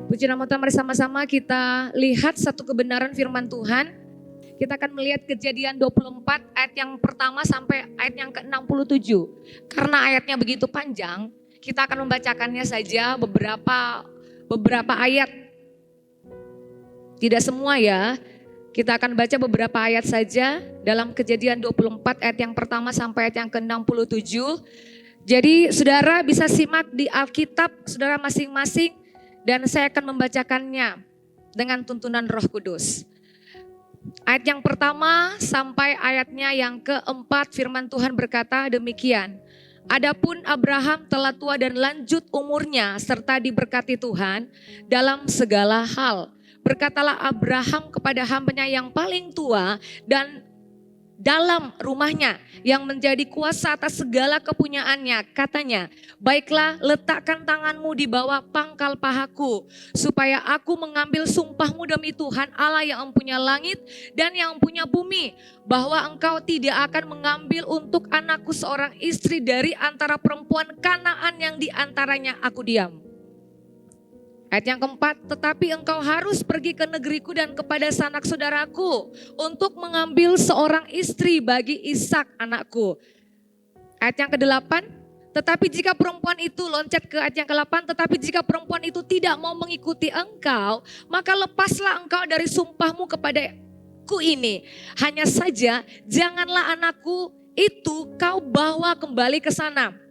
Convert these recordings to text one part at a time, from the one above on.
Puji nama Tuhan, mari sama-sama kita lihat satu kebenaran firman Tuhan. Kita akan melihat Kejadian 24 ayat yang pertama sampai ayat yang ke-67. Karena ayatnya begitu panjang, kita akan membacakannya saja beberapa ayat. Tidak semua ya. Kita akan baca beberapa ayat saja dalam Kejadian 24 ayat yang pertama sampai ayat yang ke-67. Jadi saudara bisa simak di Alkitab saudara masing-masing dan saya akan membacakannya dengan tuntunan Roh Kudus. Ayat yang pertama sampai ayatnya yang keempat firman Tuhan berkata demikian. Adapun Abraham telah tua dan lanjut umurnya serta diberkati Tuhan dalam segala hal. Berkatalah Abraham kepada hambanya yang paling tua dan dalam rumahnya yang menjadi kuasa atas segala kepunyaannya. Katanya, baiklah letakkan tanganmu di bawah pangkal pahaku supaya aku mengambil sumpahmu demi Tuhan Allah yang mempunyai langit dan yang mempunyai bumi. Bahwa engkau tidak akan mengambil untuk anakku seorang istri dari antara perempuan Kanaan yang di antaranya aku diam. Ayat yang keempat, tetapi engkau harus pergi ke negeriku dan kepada sanak saudaraku untuk mengambil seorang istri bagi Ishak anakku. Ayat yang kedelapan, tetapi jika perempuan itu, loncat ke ayat yang ke-8, tetapi jika perempuan itu tidak mau mengikuti engkau, maka lepaslah engkau dari sumpahmu kepadaku ini. Hanya saja janganlah anakku itu kau bawa kembali ke sana.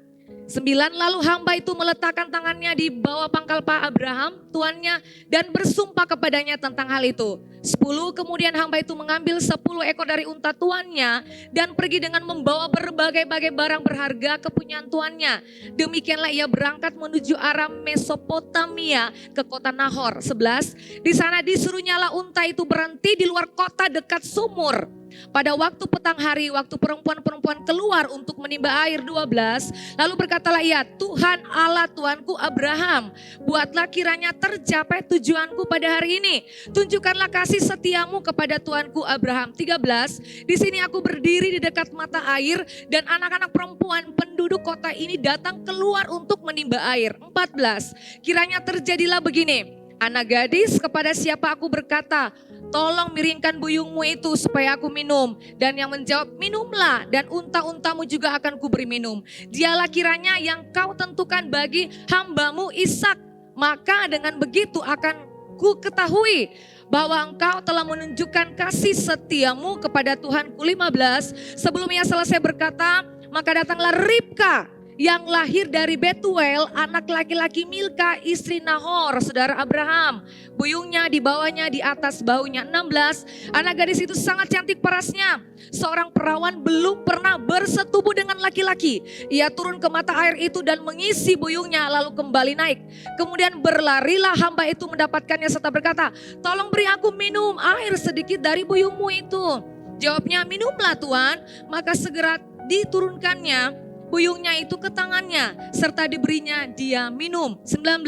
9, lalu hamba itu meletakkan tangannya di bawah pangkal paha Abraham, tuannya, dan bersumpah kepadanya tentang hal itu. 10, kemudian hamba itu mengambil 10 ekor dari unta tuannya dan pergi dengan membawa berbagai-bagai barang berharga kepunyaan tuannya. Demikianlah ia berangkat menuju arah Mesopotamia ke kota Nahor. 11, di sana disuruhnyalah unta itu berhenti di luar kota dekat sumur. Pada waktu petang hari, waktu perempuan-perempuan keluar untuk menimba air. 12, lalu berkatalah ia, Tuhan Allah Tuanku Abraham, buatlah kiranya tercapai tujuanku pada hari ini. Tunjukkanlah kasih setiamu kepada Tuanku Abraham. 13, di sini aku berdiri di dekat mata air dan anak-anak perempuan penduduk kota ini datang keluar untuk menimba air. 14, kiranya terjadilah begini. Anak gadis kepada siapa aku berkata, tolong miringkan buyungmu itu supaya aku minum. Dan yang menjawab, minumlah dan unta-untamu juga akan kuberi minum. Dialah kiranya yang kau tentukan bagi hambamu Ishak. Maka dengan begitu akan ku ketahui bahwa engkau telah menunjukkan kasih setiamu kepada Tuhanku. 15, sebelum ia selesai berkata, maka datanglah Ribka yang lahir dari Betuel, anak laki-laki Milka, istri Nahor, saudara Abraham. Buyungnya dibawanya di atas bahunya. 16, anak gadis itu sangat cantik parasnya. Seorang perawan belum pernah bersetubuh dengan laki-laki. Ia turun ke mata air itu dan mengisi buyungnya lalu kembali naik. Kemudian berlarilah hamba itu mendapatkannya serta berkata, tolong beri aku minum air sedikit dari buyungmu itu. Jawabnya, minumlah Tuan. Maka segera diturunkannya buyungnya itu ke tangannya serta diberinya dia minum. 19,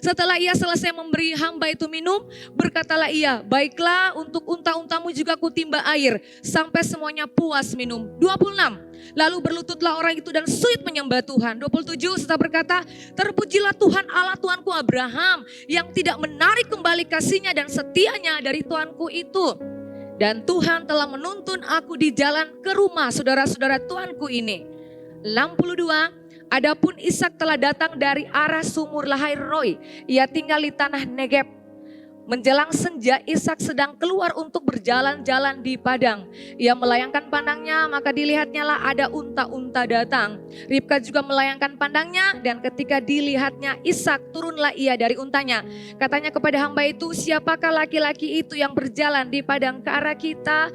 setelah ia selesai memberi hamba itu minum, berkatalah ia, baiklah untuk unta-untamu juga kutimba air sampai semuanya puas minum. 26, lalu berlututlah orang itu dan suit menyembah Tuhan. 27, serta berkata, terpujilah Tuhan Allah Tuanku Abraham yang tidak menarik kembali kasihnya dan setianya dari Tuanku itu. Dan Tuhan telah menuntun aku di jalan ke rumah saudara-saudara Tuanku ini. 62, adapun Ishak telah datang dari arah sumur Lahai Roi. Ia tinggal di tanah Negeb. Menjelang senja Ishak sedang keluar untuk berjalan-jalan di padang. Ia melayangkan pandangnya, maka dilihatnya lah ada unta-unta datang. Ribka juga melayangkan pandangnya dan ketika dilihatnya Ishak, turunlah ia dari untanya. Katanya kepada hamba itu, siapakah laki-laki itu yang berjalan di padang ke arah kita?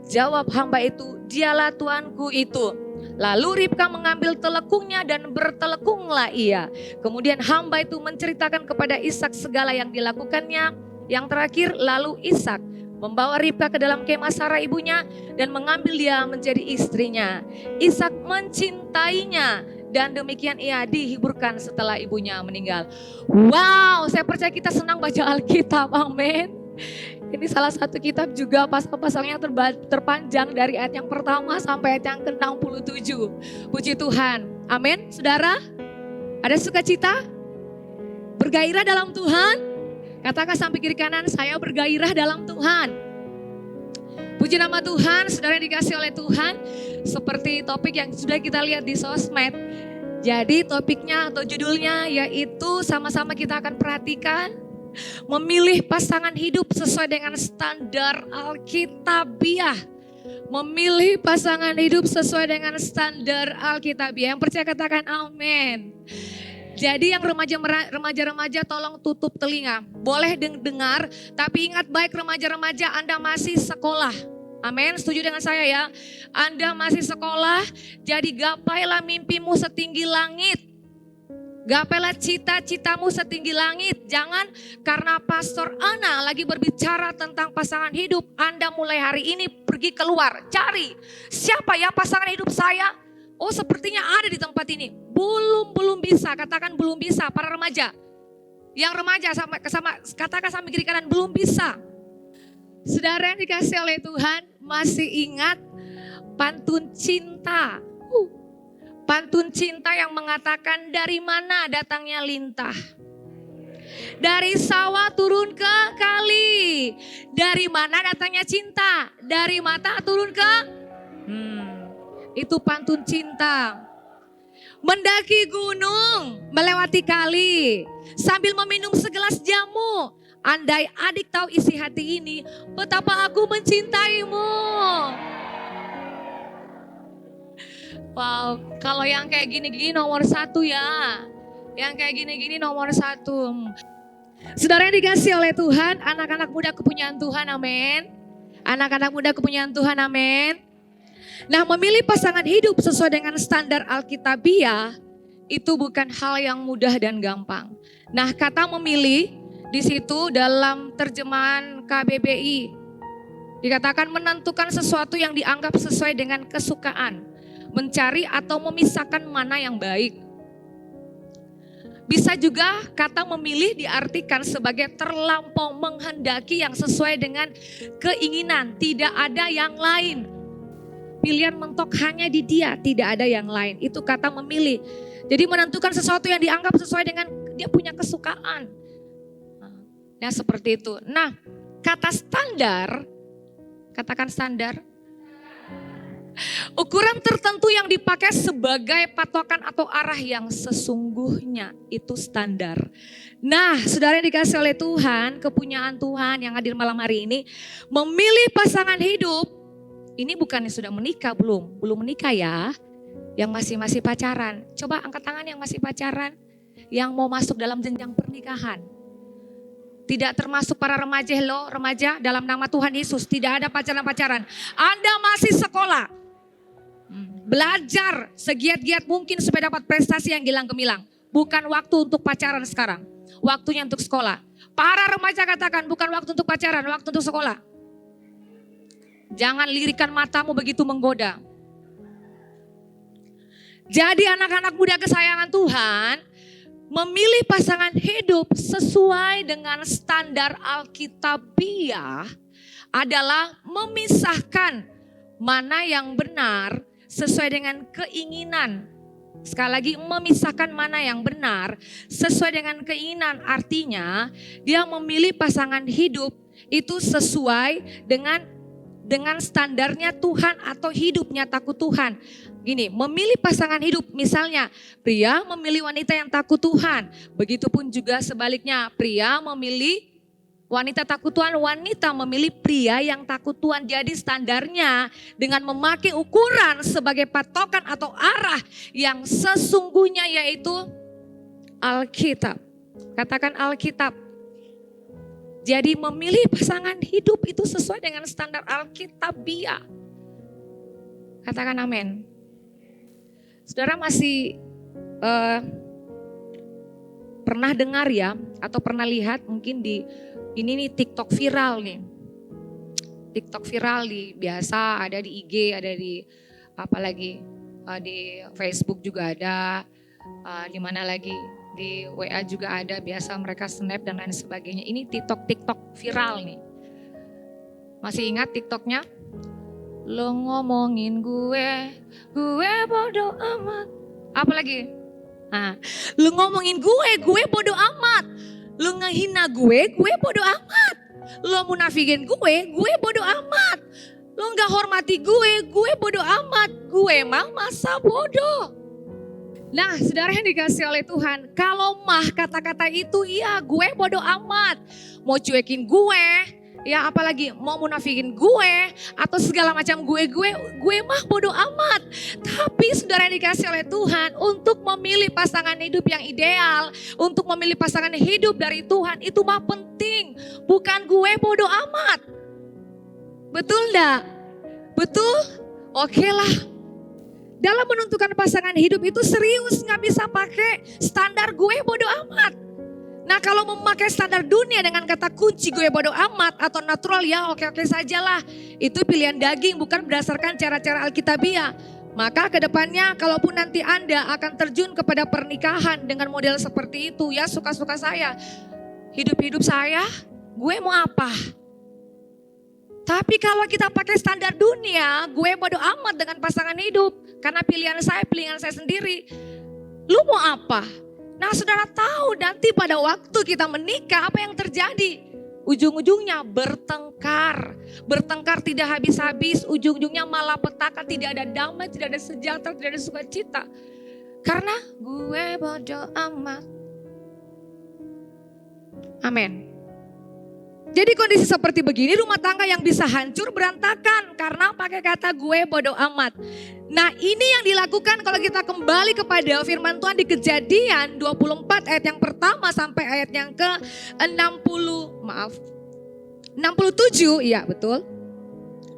Jawab hamba itu, dialah tuanku itu. Lalu Ribka mengambil telekungnya dan bertelekunglah ia. Kemudian hamba itu menceritakan kepada Ishak segala yang dilakukannya. Yang terakhir, lalu Ishak membawa Ribka ke dalam kemah Sarah ibunya dan mengambil dia menjadi istrinya. Ishak mencintainya dan demikian ia dihiburkan setelah ibunya meninggal. Wow, saya percaya kita senang baca Alkitab, amin. Ini salah satu kitab juga pasal-pasalnya terpanjang dari ayat yang pertama sampai ayat yang ke-67. Puji Tuhan. Amin. Saudara, ada sukacita? Bergairah dalam Tuhan? Katakan sampai kiri kanan, saya bergairah dalam Tuhan. Puji nama Tuhan, saudara yang dikasih oleh Tuhan. Seperti topik yang sudah kita lihat di sosmed. Jadi topiknya atau judulnya yaitu sama-sama kita akan perhatikan. Memilih pasangan hidup sesuai dengan standar Alkitabiah. Memilih pasangan hidup sesuai dengan standar Alkitabiah. Yang percaya katakan amin. Jadi yang remaja-remaja tolong tutup telinga. Boleh dengar, tapi ingat baik remaja-remaja Anda masih sekolah. Amin, setuju dengan saya ya. Anda masih sekolah, jadi gapailah mimpimu setinggi langit. Gapailah cita-citamu setinggi langit. Jangan karena Pastor Ana lagi berbicara tentang pasangan hidup, Anda mulai hari ini pergi keluar, cari siapa ya pasangan hidup saya. Oh sepertinya ada di tempat ini. Belum bisa, katakan belum bisa para remaja. Yang remaja katakan sampai kiri kanan belum bisa. Saudara yang dikasih oleh Tuhan, masih ingat pantun cinta. Pantun cinta yang mengatakan dari mana datangnya lintah. Dari sawah turun ke kali. Dari mana datangnya cinta? Dari mata turun ke itu pantun cinta. Mendaki gunung, melewati kali, sambil meminum segelas jamu. Andai adik tahu isi hati ini, betapa aku mencintaimu. Wow, kalau yang kayak gini-gini nomor satu ya. Yang kayak gini-gini nomor satu. Saudara yang dikasih oleh Tuhan, anak-anak muda kepunyaan Tuhan, amin. Anak-anak muda kepunyaan Tuhan, amin. Nah, memilih pasangan hidup sesuai dengan standar Alkitabiah itu bukan hal yang mudah dan gampang. Nah, kata memilih di situ dalam terjemahan KBBI dikatakan menentukan sesuatu yang dianggap sesuai dengan kesukaan, mencari atau memisahkan mana yang baik. Bisa juga kata memilih diartikan sebagai terlampau menghendaki yang sesuai dengan keinginan, tidak ada yang lain. Pilihan mentok hanya di dia, tidak ada yang lain. Itu kata memilih. Jadi menentukan sesuatu yang dianggap sesuai dengan dia punya kesukaan. Nah seperti itu. Nah kata standar, katakan standar. Ukuran tertentu yang dipakai sebagai patokan atau arah yang sesungguhnya itu standar. Nah saudara yang dikasih oleh Tuhan, kepunyaan Tuhan yang hadir malam hari ini. Memilih pasangan hidup, ini bukannya sudah menikah, belum menikah ya. Yang masih pacaran, coba angkat tangan yang masih pacaran. Yang mau masuk dalam jenjang pernikahan. Tidak termasuk para remaja, hello remaja dalam nama Tuhan Yesus. Tidak ada pacaran-pacaran. Anda masih sekolah. Belajar segiat-giat mungkin supaya dapat prestasi yang gilang gemilang. Bukan waktu untuk pacaran sekarang. Waktunya untuk sekolah. Para remaja katakan bukan waktu untuk pacaran, waktu untuk sekolah. Jangan lirikan matamu begitu menggoda. Jadi anak-anak muda kesayangan Tuhan, memilih pasangan hidup sesuai dengan standar Alkitabiah adalah memisahkan mana yang benar sesuai dengan keinginan. Sekali lagi memisahkan mana yang benar sesuai dengan keinginan. Artinya dia memilih pasangan hidup itu sesuai dengan standarnya Tuhan atau hidupnya takut Tuhan. Gini, memilih pasangan hidup misalnya pria memilih wanita yang takut Tuhan. Begitupun juga sebaliknya pria memilih wanita takut Tuhan, wanita memilih pria yang takut Tuhan. Jadi standarnya dengan memakai ukuran sebagai patokan atau arah yang sesungguhnya yaitu Alkitab. Katakan Alkitab. Jadi memilih pasangan hidup itu sesuai dengan standar Alkitabiah. Katakan amin. Saudara masih pernah dengar ya atau pernah lihat mungkin di ini nih TikTok viral nih. TikTok viral biasa ada di IG, ada di apalagi di Facebook juga ada, di mana lagi di WA juga ada, biasa mereka snap dan lain sebagainya. Ini TikTok viral nih. Masih ingat TikToknya? Lo ngomongin gue bodoh amat. Apa lagi? Nah, lo ngomongin gue bodoh amat. Lu ngehina gue bodo amat. Lu munafikin gue bodo amat. Lu gak hormati gue bodo amat. Gue mah masa bodoh. Nah, saudara yang dikasih oleh Tuhan, kalau mah kata-kata itu iya gue bodo amat. Mau cuekin gue, ya apalagi mau munafikin gue atau segala macam gue mah bodo amat. Tapi saudara yang dikasih oleh Tuhan, untuk memilih pasangan hidup yang ideal, untuk memilih pasangan hidup dari Tuhan itu mah penting. Bukan gue bodo amat. Betul enggak? Betul? Oke lah. Dalam menentukan pasangan hidup itu serius, gak bisa pakai standar gue bodo amat. Nah kalau memakai standar dunia dengan kata kunci gue bodo amat atau natural ya oke-oke sajalah. Itu pilihan daging bukan berdasarkan cara-cara Alkitabiah. Maka kedepannya kalaupun nanti Anda akan terjun kepada pernikahan dengan model seperti itu ya suka-suka saya. Hidup-hidup saya, gue mau apa? Tapi kalau kita pakai standar dunia, gue bodo amat dengan pasangan hidup. Karena pilihan saya sendiri. Lu mau apa? Nah saudara tahu nanti pada waktu kita menikah apa yang terjadi? Ujung-ujungnya bertengkar. Bertengkar tidak habis-habis, ujung-ujungnya malah petaka, tidak ada damai, tidak ada sejahtera, tidak ada sukacita. Karena gue bodo amat. Amin. Jadi kondisi seperti begini rumah tangga yang bisa hancur berantakan karena pakai kata gue bodo amat. Nah ini yang dilakukan kalau kita kembali kepada firman Tuhan di Kejadian 24 ayat yang pertama sampai ayat yang ke 67, iya betul.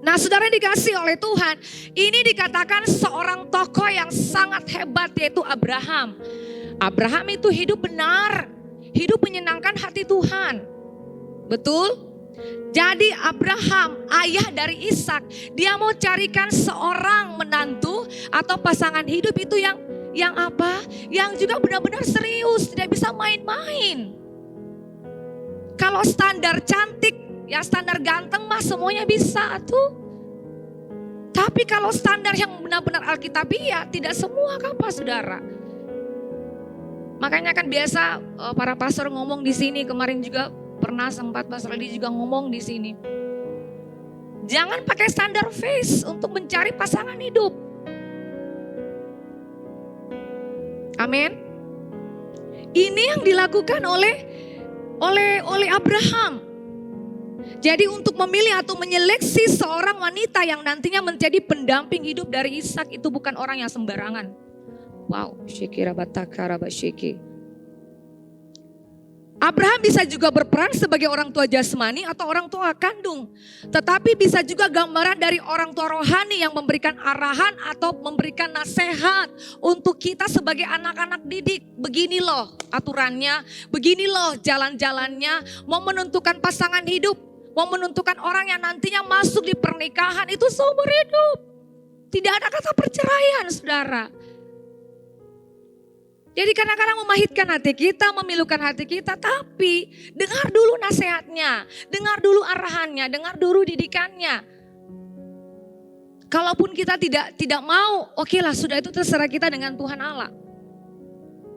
Nah saudara dikasih oleh Tuhan, ini dikatakan seorang tokoh yang sangat hebat yaitu Abraham. Abraham itu hidup benar, hidup menyenangkan hati Tuhan. Betul? Jadi Abraham, ayah dari Ishak, dia mau carikan seorang menantu atau pasangan hidup itu yang apa? Yang juga benar-benar serius, tidak bisa main-main. Kalau standar cantik, ya standar ganteng mah semuanya bisa tuh. Tapi kalau standar yang benar-benar Alkitabiah, tidak semua apa saudara. Makanya kan biasa para pastor ngomong di sini kemarin juga. Pernah sempat Pastor Edi juga ngomong di sini. Jangan pakai standar face untuk mencari pasangan hidup. Amin. Ini yang dilakukan oleh Abraham. Jadi untuk memilih atau menyeleksi seorang wanita yang nantinya menjadi pendamping hidup dari Ishak itu bukan orang yang sembarangan. Wow, syikira bataka rabasyiki. Abraham bisa juga berperan sebagai orang tua jasmani atau orang tua kandung. Tetapi bisa juga gambaran dari orang tua rohani yang memberikan arahan atau memberikan nasihat untuk kita sebagai anak-anak didik. Begini loh aturannya, begini loh jalan-jalannya. Mau menentukan pasangan hidup, mau menentukan orang yang nantinya masuk di pernikahan itu seumur hidup. Tidak ada kata perceraian saudara. Jadi kadang-kadang memahitkan hati kita, memilukan hati kita, tapi dengar dulu nasihatnya, dengar dulu arahannya, dengar dulu didikannya. Kalaupun kita tidak mau, oke lah sudah itu terserah kita dengan Tuhan Allah.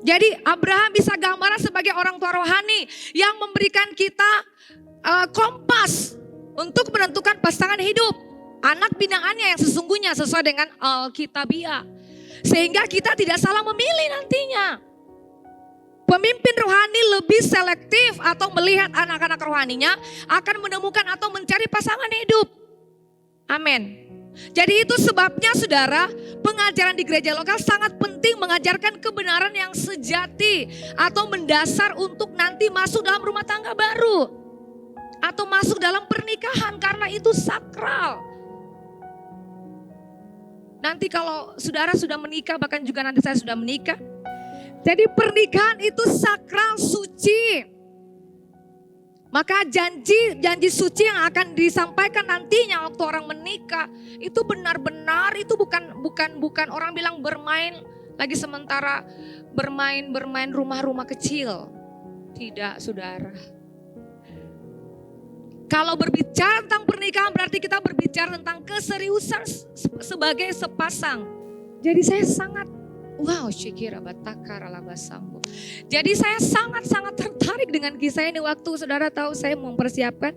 Jadi Abraham bisa gambaran sebagai orang tua rohani yang memberikan kita kompas untuk menentukan pasangan hidup. Anak binaannya yang sesungguhnya sesuai dengan Alkitabiah. Sehingga kita tidak salah memilih nantinya. Pemimpin rohani lebih selektif atau melihat anak-anak rohaninya akan menemukan atau mencari pasangan hidup. Amin. Jadi itu sebabnya saudara, pengajaran di gereja lokal sangat penting mengajarkan kebenaran yang sejati atau mendasar untuk nanti masuk dalam rumah tangga baru. Atau masuk dalam pernikahan karena itu sakral. Nanti kalau saudara sudah menikah, bahkan juga nanti saya sudah menikah. Jadi pernikahan itu sakral, suci. Maka janji suci yang akan disampaikan nantinya waktu orang menikah. Itu benar-benar, itu bukan orang bilang bermain. Lagi sementara bermain rumah-rumah kecil. Tidak saudara. Kalau berbicara tentang pernikahan berarti kita berbicara tentang keseriusan sebagai sepasang. Jadi saya sangat Wow, syikira batakar alabasambu. Jadi saya sangat-sangat tertarik dengan kisah ini. Waktu saudara tahu saya mempersiapkan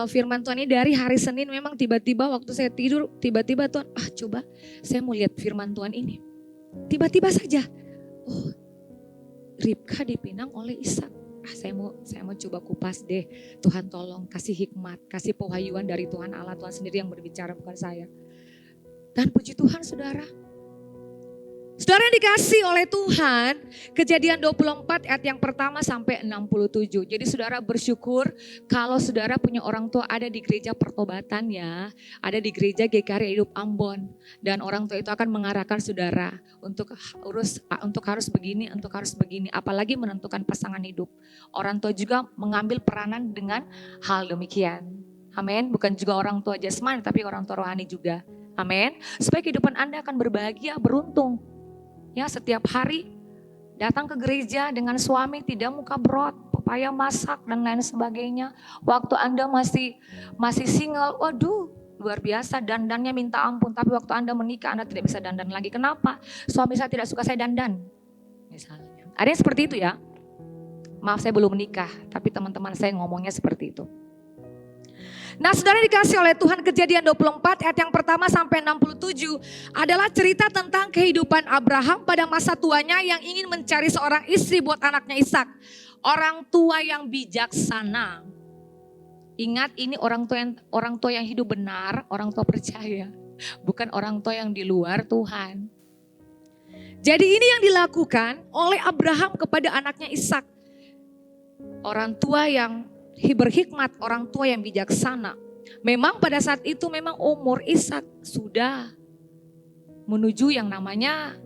firman Tuhan ini dari hari Senin, memang tiba-tiba waktu saya tidur, tiba-tiba Tuhan, coba saya mau lihat firman Tuhan ini. Tiba-tiba saja, oh Ribka dipinang oleh Ishak. Saya mau coba kupas deh. Tuhan tolong kasih hikmat, kasih pewahyuan dari Tuhan Allah. Tuhan sendiri yang berbicara, bukan saya. Dan puji Tuhan saudara. Saudara yang dikasih oleh Tuhan, Kejadian 24 ayat yang pertama sampai 67. Jadi saudara bersyukur kalau saudara punya orang tua ada di gereja pertobatan ya. Ada di gereja GKR Hidup Ambon. Dan orang tua itu akan mengarahkan saudara untuk harus begini, untuk harus begini. Apalagi menentukan pasangan hidup. Orang tua juga mengambil peranan dengan hal demikian. Amin. Bukan juga orang tua jasmani tapi orang tua rohani juga. Amin. Supaya kehidupan Anda akan berbahagia, beruntung. Ya, setiap hari datang ke gereja dengan suami tidak muka brot, pepaya masak dan lain sebagainya. Waktu Anda masih single, waduh luar biasa dandannya minta ampun. Tapi waktu Anda menikah Anda tidak bisa dandan lagi. Kenapa? Suami saya tidak suka saya dandan. Misalnya. Ada yang seperti itu ya. Maaf saya belum menikah, tapi teman-teman saya ngomongnya seperti itu. Nah saudara dikasih oleh Tuhan, Kejadian 24 ayat yang pertama sampai 67 adalah cerita tentang kehidupan Abraham pada masa tuanya yang ingin mencari seorang istri buat anaknya Ishak. Orang tua yang bijaksana. Ingat ini orang tua yang hidup benar, orang tua percaya. Bukan orang tua yang di luar Tuhan. Jadi ini yang dilakukan oleh Abraham kepada anaknya Ishak. Orang tua yang berhikmat, orang tua yang bijaksana. Memang pada saat itu memang umur Ishak sudah menuju yang namanya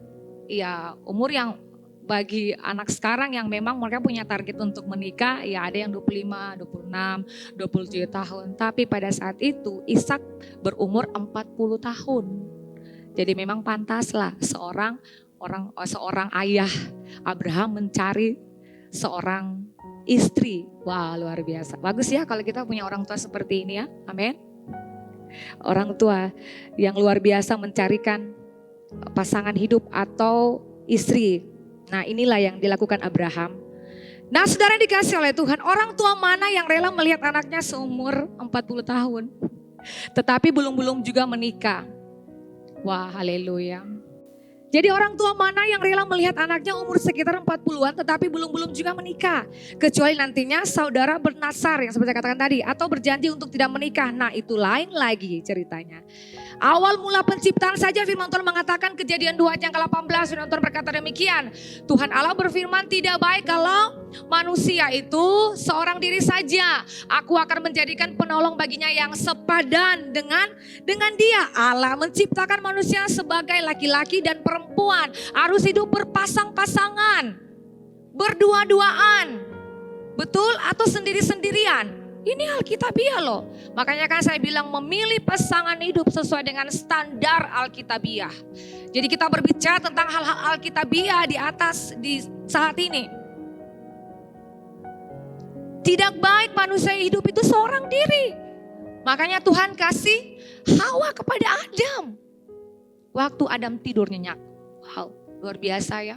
ya umur yang bagi anak sekarang yang memang mereka punya target untuk menikah ya ada yang 25, 26, 27 tahun. Tapi pada saat itu Ishak berumur 40 tahun. Jadi memang pantaslah seorang ayah Abraham mencari seorang istri. Wah luar biasa. Bagus ya kalau kita punya orang tua seperti ini ya. Amin. Orang tua yang luar biasa mencarikan pasangan hidup atau istri. Nah inilah yang dilakukan Abraham. Nah saudara dikasih oleh Tuhan, orang tua mana yang rela melihat anaknya seumur 40 tahun. Tetapi belum juga menikah. Wah haleluya. Jadi orang tua mana yang rela melihat anaknya umur sekitar 40-an tetapi belum juga menikah. Kecuali nantinya saudara bernasar yang seperti saya katakan tadi. Atau berjanji untuk tidak menikah. Nah itu lain lagi ceritanya. Awal mula penciptaan saja firman Tuhan mengatakan Kejadian 2 ayat yang ke-18. Firman Tuhan berkata demikian. Tuhan Allah berfirman tidak baik kalau manusia itu seorang diri saja. Aku akan menjadikan penolong baginya yang sepadan dengan dia. Allah menciptakan manusia sebagai laki-laki dan perempuan. Harus hidup berpasang-pasangan. Berdua-duaan. Betul atau sendiri-sendirian. Ini Alkitabiah loh. Makanya kan saya bilang memilih pasangan hidup sesuai dengan standar Alkitabiah. Jadi kita berbicara tentang hal-hal Alkitabiah di saat ini. Tidak baik manusia hidup itu seorang diri. Makanya Tuhan kasih Hawa kepada Adam. Waktu Adam tidur nyenyak. Wow, luar biasa ya.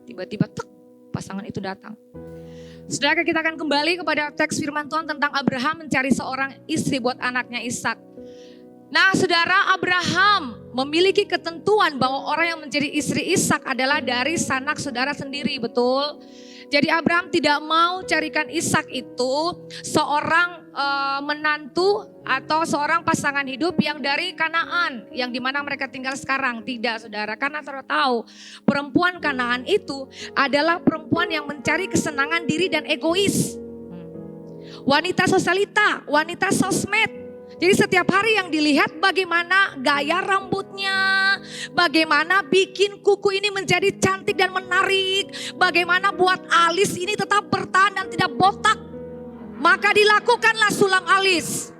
Tiba-tiba pasangan itu datang. Saudara kita akan kembali kepada teks firman Tuhan tentang Abraham mencari seorang istri buat anaknya Ishak. Nah saudara Abraham memiliki ketentuan bahwa orang yang menjadi istri Ishak adalah dari sanak saudara sendiri, betul? Jadi Abraham tidak mau carikan Ishak itu seorang menantu atau seorang pasangan hidup yang dari Kanaan yang dimana mereka tinggal sekarang. Tidak saudara, karena saudara tahu perempuan Kanaan itu adalah perempuan yang mencari kesenangan diri dan egois. Wanita sosialita, wanita sosmed. Jadi setiap hari yang dilihat bagaimana gaya rambutnya, bagaimana bikin kuku ini menjadi cantik dan menarik, bagaimana buat alis ini tetap bertahan dan tidak botak. Maka dilakukanlah sulam alis.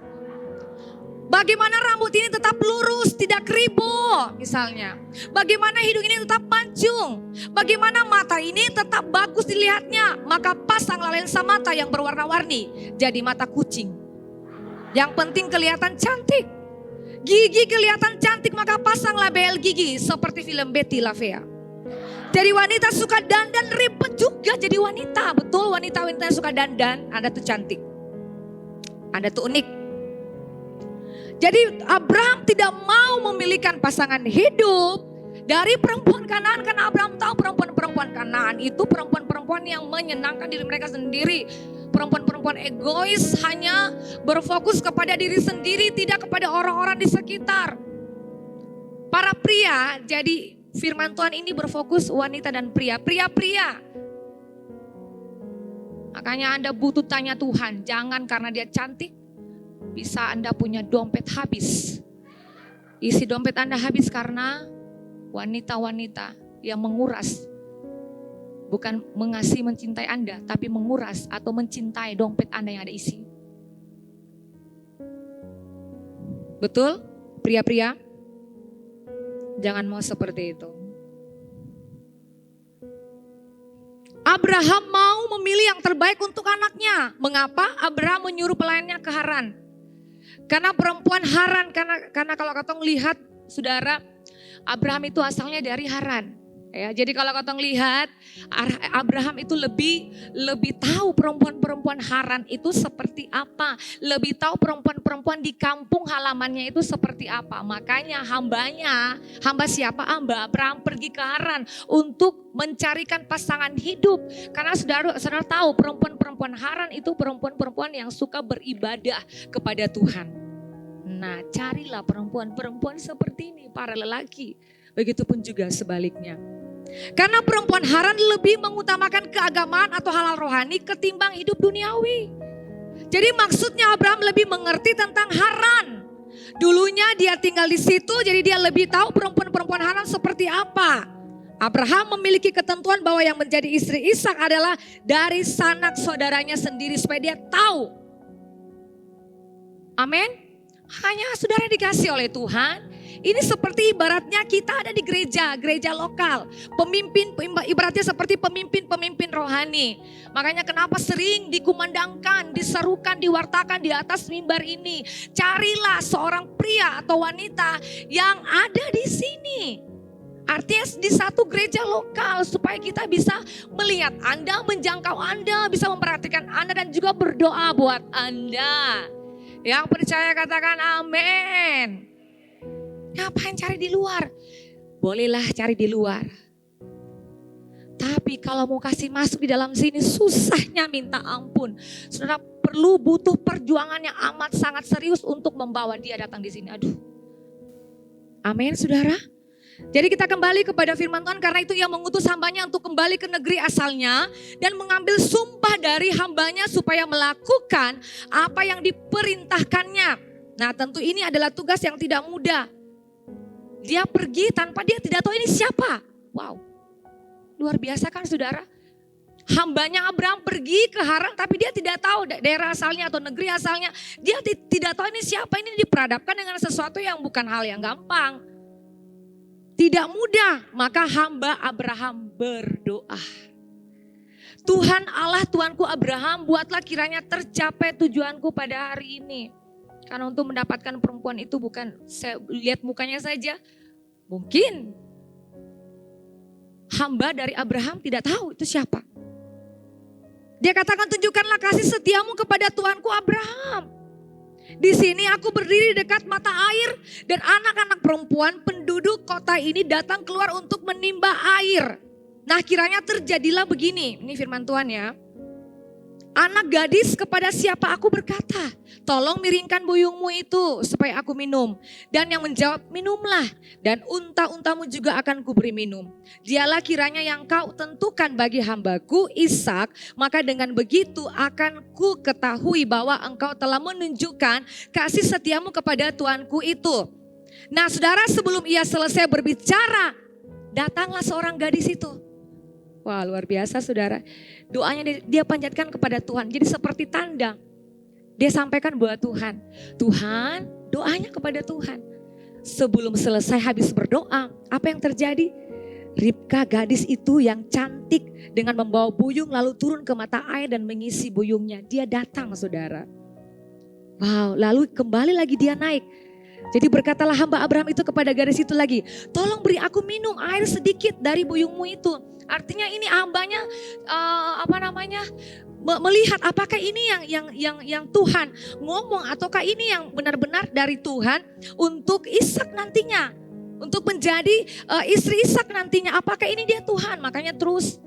Bagaimana rambut ini tetap lurus, tidak keribu misalnya. Bagaimana hidung ini tetap mancung. Bagaimana mata ini tetap bagus dilihatnya. Maka pasanglah lensa mata yang berwarna-warni. Jadi mata kucing. Yang penting kelihatan cantik. Gigi kelihatan cantik maka pasanglah behel gigi seperti film Betty La Fea. Jadi wanita suka dandan ribet juga jadi wanita. Betul, wanita-wanita yang suka dandan, Anda tuh cantik. Anda tuh unik. Jadi Abraham tidak mau memilihkan pasangan hidup dari perempuan Kanaan karena Abraham tahu perempuan-perempuan Kanaan itu perempuan-perempuan yang menyenangkan diri mereka sendiri. Perempuan-perempuan egois hanya berfokus kepada diri sendiri, tidak kepada orang-orang di sekitar. Para pria, jadi firman Tuhan ini berfokus wanita dan pria. Pria-pria. Makanya Anda butuh tanya Tuhan, jangan karena dia cantik, bisa Anda punya dompet habis. Isi dompet Anda habis karena wanita-wanita yang menguras. Bukan mengasihi mencintai Anda, tapi menguras atau mencintai dompet Anda yang ada isi. Betul? Pria-pria? Jangan mau seperti itu. Abraham mau memilih yang terbaik untuk anaknya. Mengapa? Abraham menyuruh pelayannya ke Haran. Karena perempuan Haran, karena kalau katong lihat saudara, Abraham itu asalnya dari Haran. Ya, jadi kalau katong lihat Abraham itu lebih tahu perempuan-perempuan Haran itu seperti apa, lebih tahu perempuan-perempuan di kampung halamannya itu seperti apa. Makanya hamba siapa? Hamba Abraham pergi ke Haran untuk mencarikan pasangan hidup. Karena saudara tahu perempuan-perempuan Haran itu perempuan-perempuan yang suka beribadah kepada Tuhan. Nah, carilah perempuan-perempuan seperti ini, para lelaki. Begitupun juga sebaliknya. Karena perempuan Haran lebih mengutamakan keagamaan atau halal rohani ketimbang hidup duniawi. Jadi maksudnya Abraham lebih mengerti tentang Haran. Dulunya dia tinggal di situ, jadi dia lebih tahu perempuan-perempuan Haran seperti apa. Abraham memiliki ketentuan bahwa yang menjadi istri Ishak adalah dari sanak saudaranya sendiri supaya dia tahu. Amin. Hanya saudara dikasih oleh Tuhan. Ini seperti ibaratnya kita ada di gereja lokal. Pemimpin, ibaratnya seperti pemimpin rohani. Makanya kenapa sering dikumandangkan, diserukan, diwartakan di atas mimbar ini. Carilah seorang pria atau wanita yang ada di sini. Artinya di satu gereja lokal supaya kita bisa melihat Anda, menjangkau Anda, bisa memperhatikan Anda dan juga berdoa buat Anda. Yang percaya katakan amin. Ngapain cari di luar? Bolehlah cari di luar. Tapi kalau mau kasih masuk di dalam sini susahnya minta ampun. Saudara butuh perjuangan yang amat sangat serius untuk membawa dia datang di sini. Aduh. Amin saudara. Jadi kita kembali kepada firman Tuhan karena itu ia mengutus hambanya untuk kembali ke negeri asalnya. Dan mengambil sumpah dari hambanya supaya melakukan apa yang diperintahkannya. Nah tentu ini adalah tugas yang tidak mudah. Dia pergi tanpa dia tidak tahu ini siapa. Wow, luar biasa kan saudara. Hambanya Abraham pergi ke Haran tapi dia tidak tahu daerah asalnya atau negeri asalnya. Dia tidak tahu ini siapa, ini diperhadapkan dengan sesuatu yang bukan hal yang gampang. Tidak mudah, maka hamba Abraham berdoa. Tuhan Allah Tuanku Abraham, buatlah kiranya tercapai tujuanku pada hari ini. Karena untuk mendapatkan perempuan itu bukan saya lihat mukanya saja. Mungkin hamba dari Abraham tidak tahu itu siapa. Dia katakan tunjukkanlah kasih setiamu kepada Tuanku Abraham. Di sini aku berdiri dekat mata air dan anak-anak perempuan penduduk kota ini datang keluar untuk menimba air. Nah kiranya terjadilah begini, ini firman Tuhan ya. Anak gadis kepada siapa aku berkata, tolong miringkan buyungmu itu supaya aku minum. Dan yang menjawab, minumlah. Dan unta-untamu juga akan kuberi minum. Dialah kiranya yang kau tentukan bagi hambaku Ishak, maka dengan begitu akan ku ketahui bahwa engkau telah menunjukkan kasih setiamu kepada Tuanku itu. Nah saudara, sebelum ia selesai berbicara, datanglah seorang gadis itu. Wah luar biasa saudara. Doanya dia panjatkan kepada Tuhan. Jadi seperti tanda. Dia sampaikan buat Tuhan. Tuhan, doanya kepada Tuhan. Sebelum selesai habis berdoa, apa yang terjadi? Ribka gadis itu yang cantik dengan membawa buyung lalu turun ke mata air dan mengisi buyungnya. Dia datang saudara. Wow, lalu kembali lagi dia naik. Jadi berkatalah hamba Abraham itu kepada gadis itu lagi, tolong beri aku minum air sedikit dari buyungmu itu. Artinya ini hambanya melihat apakah ini yang Tuhan ngomong ataukah ini yang benar-benar dari Tuhan untuk Ishak nantinya, untuk menjadi istri Ishak nantinya. Apakah ini dia Tuhan? Makanya terus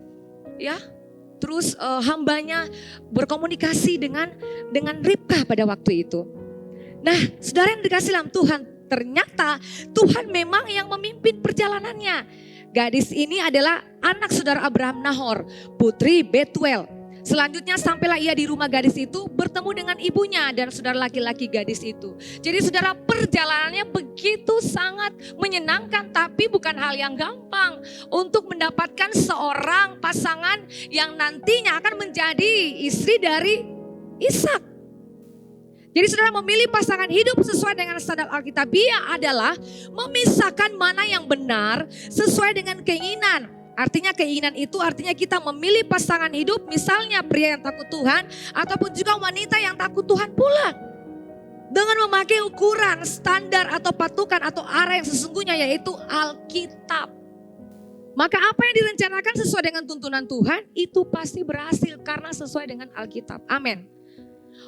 hambanya berkomunikasi dengan Ribkah pada waktu itu. Nah, saudara yang dikasih dalam Tuhan, ternyata Tuhan memang yang memimpin perjalanannya. Gadis ini adalah anak saudara Abraham, Nahor, putri Betuel. Selanjutnya sampailah ia di rumah gadis itu, bertemu dengan ibunya dan saudara laki-laki gadis itu. Jadi saudara, perjalanannya begitu sangat menyenangkan, tapi bukan hal yang gampang untuk mendapatkan seorang pasangan yang nantinya akan menjadi istri dari Ishak. Jadi saudara, memilih pasangan hidup sesuai dengan standar Alkitabiah adalah memisahkan mana yang benar sesuai dengan keinginan. Artinya keinginan itu artinya kita memilih pasangan hidup, misalnya pria yang takut Tuhan ataupun juga wanita yang takut Tuhan pula. Dengan memakai ukuran, standar atau patukan atau arah yang sesungguhnya, yaitu Alkitab. Maka apa yang direncanakan sesuai dengan tuntunan Tuhan itu pasti berhasil karena sesuai dengan Alkitab. Amin.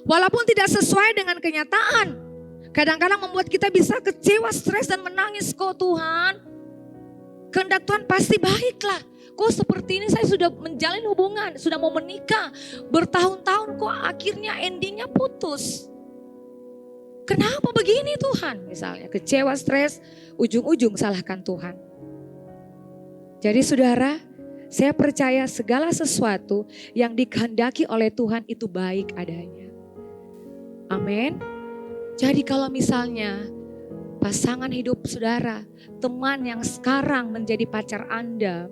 Walaupun tidak sesuai dengan kenyataan, kadang-kadang membuat kita bisa kecewa, stres dan menangis. Kok Tuhan, kehendak Tuhan pasti baiklah. Kok seperti ini saya sudah menjalin hubungan, sudah mau menikah bertahun-tahun, kok akhirnya endingnya putus. Kenapa begini Tuhan? Misalnya kecewa, stres, ujung-ujung salahkan Tuhan. Jadi saudara, saya percaya segala sesuatu yang dikehendaki oleh Tuhan itu baik adanya. Amin. Jadi kalau misalnya pasangan hidup saudara, teman yang sekarang menjadi pacar Anda,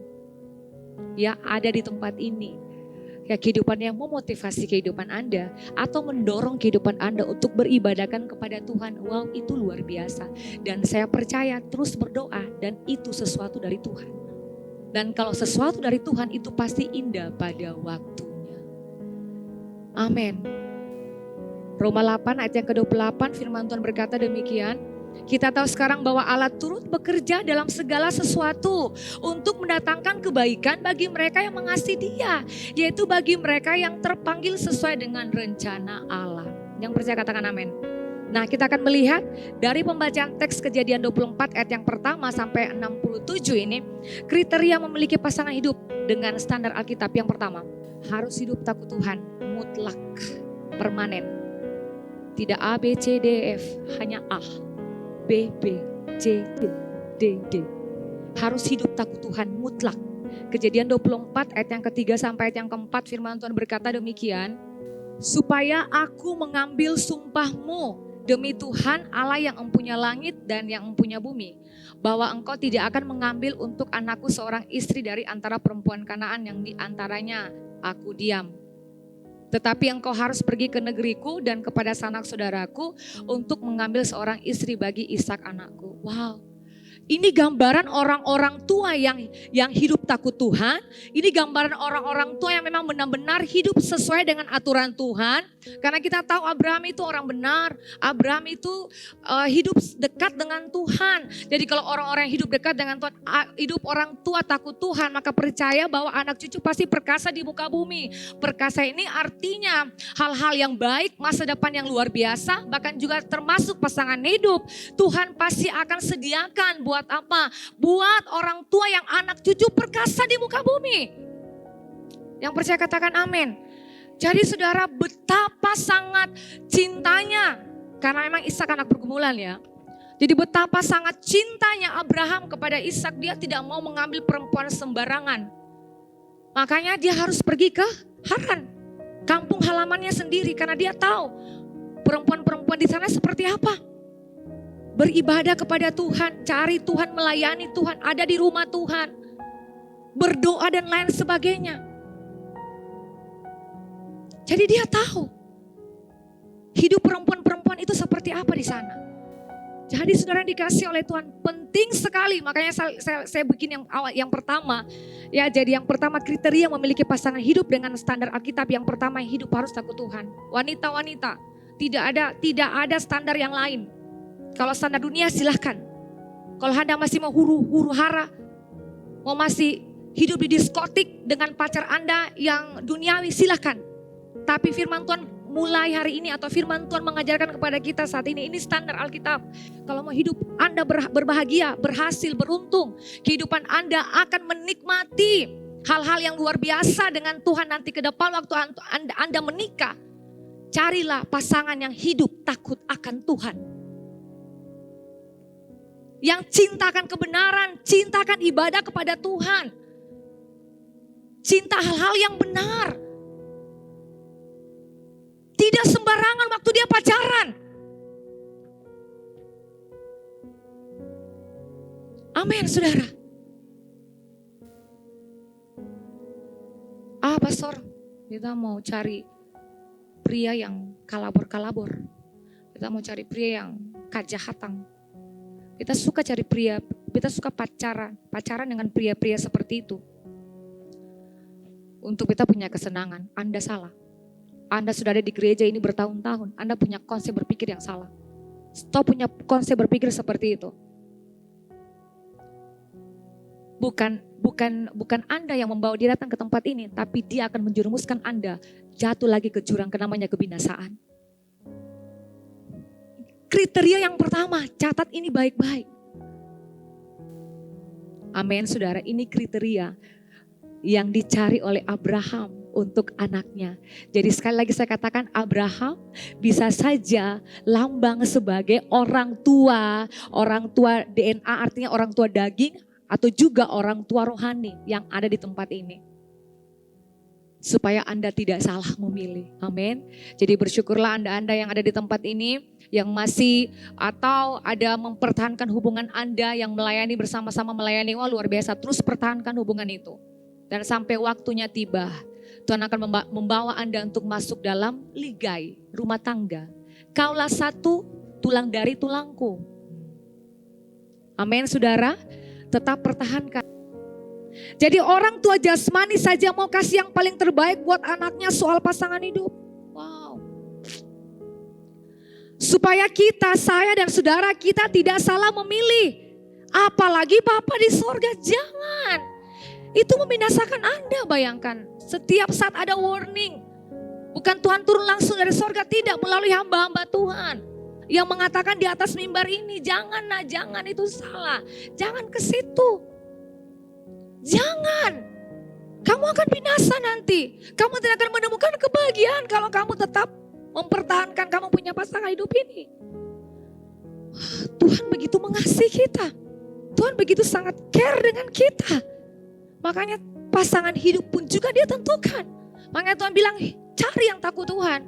ya ada di tempat ini, ya kehidupan yang memotivasi kehidupan Anda atau mendorong kehidupan Anda untuk beribadahkan kepada Tuhan, wow, itu luar biasa. Dan saya percaya terus berdoa dan itu sesuatu dari Tuhan. Dan kalau sesuatu dari Tuhan itu pasti indah pada waktunya. Amin. Roma 8 ayat yang ke-28 firman Tuhan berkata demikian. Kita tahu sekarang bahwa Allah turut bekerja dalam segala sesuatu untuk mendatangkan kebaikan bagi mereka yang mengasihi Dia, yaitu bagi mereka yang terpanggil sesuai dengan rencana Allah. Yang percaya katakan amin. Nah, kita akan melihat dari pembacaan teks Kejadian 24 ayat yang pertama sampai 67 ini, kriteria memiliki pasangan hidup dengan standar Alkitab. Yang pertama, harus hidup takut Tuhan, mutlak, permanen. Tidak A, B, C, D, F, hanya A, B, B, C, D, D. Harus hidup takut Tuhan, mutlak. Kejadian 24 ayat yang ketiga sampai ayat yang keempat firman Tuhan berkata demikian. Supaya aku mengambil sumpahmu demi Tuhan Allah yang empunya langit dan yang empunya bumi, bahwa engkau tidak akan mengambil untuk anakku seorang istri dari antara perempuan Kanaan yang di antaranya aku diam. Tetapi engkau harus pergi ke negeriku dan kepada sanak saudaraku untuk mengambil seorang istri bagi Ishak anakku. Wow. Ini gambaran orang-orang tua yang hidup takut Tuhan. Ini gambaran orang-orang tua yang memang benar-benar hidup sesuai dengan aturan Tuhan. Karena kita tahu Abraham itu orang benar. Abraham itu hidup dekat dengan Tuhan. Jadi kalau orang-orang yang hidup dekat dengan Tuhan, hidup orang tua takut Tuhan, maka percaya bahwa anak cucu pasti perkasa di muka bumi. Perkasa ini artinya hal-hal yang baik, masa depan yang luar biasa, bahkan juga termasuk pasangan hidup. Tuhan pasti akan sediakan buat apa? Buat orang tua yang anak cucu perkasa di muka bumi. Yang percaya katakan amin. Jadi saudara, betapa sangat cintanya, karena memang Ishak anak pergumulan ya. Jadi betapa sangat cintanya Abraham kepada Ishak, dia tidak mau mengambil perempuan sembarangan. Makanya dia harus pergi ke Haran, kampung halamannya sendiri, karena dia tahu perempuan-perempuan di sana seperti apa. Beribadah kepada Tuhan, cari Tuhan, melayani Tuhan, ada di rumah Tuhan, berdoa dan lain sebagainya. Jadi dia tahu hidup perempuan-perempuan itu seperti apa di sana. Jadi saudara yang dikasih oleh Tuhan, penting sekali. Makanya saya bikin yang pertama. Ya, jadi yang pertama kriteria memiliki pasangan hidup dengan standar Alkitab. Yang pertama, hidup harus takut Tuhan. Wanita-wanita, tidak ada standar yang lain. Kalau standar dunia silahkan. Kalau Anda masih mau huru hara, mau masih hidup di diskotik dengan pacar Anda yang duniawi, silahkan. Tapi firman Tuhan mulai hari ini atau firman Tuhan mengajarkan kepada kita saat ini standar Alkitab. Kalau mau hidup Anda berbahagia, berhasil, beruntung, kehidupan Anda akan menikmati hal-hal yang luar biasa dengan Tuhan nanti ke depan waktu Anda menikah. Carilah pasangan yang hidup takut akan Tuhan. Yang cintakan kebenaran, cintakan ibadah kepada Tuhan. Cinta hal-hal yang benar. Tidak sembarangan waktu dia pacaran. Amin, saudara. Pastor, kita mau cari pria yang kalabor-kalabor. Kita mau cari pria yang kajahatan. Kita suka cari pria, kita suka pacaran dengan pria-pria seperti itu. Untuk kita punya kesenangan, Anda salah. Anda sudah ada di gereja ini bertahun-tahun, Anda punya konsep berpikir yang salah. Stop punya konsep berpikir seperti itu. Bukan Anda yang membawa dia datang ke tempat ini, tapi dia akan menjerumuskan Anda jatuh lagi ke jurang namanya kebinasaan. Kriteria yang pertama, catat ini baik-baik. Amin, saudara, ini kriteria yang dicari oleh Abraham untuk anaknya. Jadi sekali lagi saya katakan, Abraham bisa saja lambang sebagai orang tua DNA, artinya orang tua daging, atau juga orang tua rohani yang ada di tempat ini. Supaya Anda tidak salah memilih. Amin. Jadi bersyukurlah Anda yang ada di tempat ini, yang masih atau ada mempertahankan hubungan Anda, yang melayani bersama-sama melayani. Wah, luar biasa, terus pertahankan hubungan itu. Dan sampai waktunya tiba, Tuhan akan membawa Anda untuk masuk dalam ligai rumah tangga. Kaulah satu tulang dari tulangku. Amin, saudara. Tetap pertahankan. Jadi orang tua jasmani saja mau kasih yang paling terbaik buat anaknya soal pasangan hidup. Wow. Supaya kita, saya dan saudara kita tidak salah memilih. Apalagi Bapa di surga, jangan. Itu membinasakan Anda, bayangkan. Setiap saat ada warning. Bukan Tuhan turun langsung dari surga, tidak, melalui hamba-hamba Tuhan. Yang mengatakan di atas mimbar ini, jangan itu salah. Jangan ke situ. Jangan. Kamu akan binasa nanti. Kamu tidak akan menemukan kebahagiaan kalau kamu tetap mempertahankan kamu punya pasangan hidup ini. Tuhan begitu mengasihi kita. Tuhan begitu sangat care dengan kita. Makanya pasangan hidup pun juga dia tentukan. Makanya Tuhan bilang, cari yang takut Tuhan.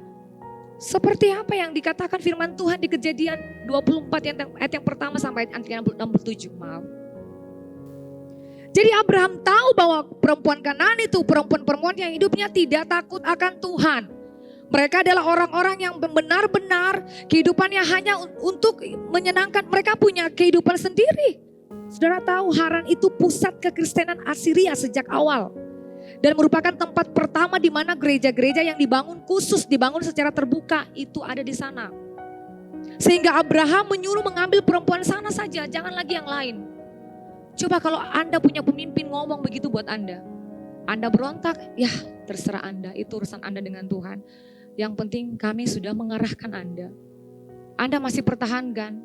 Seperti apa yang dikatakan firman Tuhan di Kejadian 24 ayat yang pertama sampai ayat 67. Maaf. Jadi Abraham tahu bahwa perempuan Kanaan itu perempuan-perempuan yang hidupnya tidak takut akan Tuhan. Mereka adalah orang-orang yang benar-benar kehidupannya hanya untuk menyenangkan. Mereka punya kehidupan sendiri. Saudara tahu Haran itu pusat kekristenan Asiria sejak awal. Dan merupakan tempat pertama di mana gereja-gereja yang dibangun secara terbuka itu ada di sana. Sehingga Abraham menyuruh mengambil perempuan sana saja, jangan lagi yang lain. Coba kalau Anda punya pemimpin ngomong begitu buat Anda. Anda berontak, ya terserah Anda, itu urusan Anda dengan Tuhan. Yang penting kami sudah mengarahkan Anda. Anda masih pertahankan,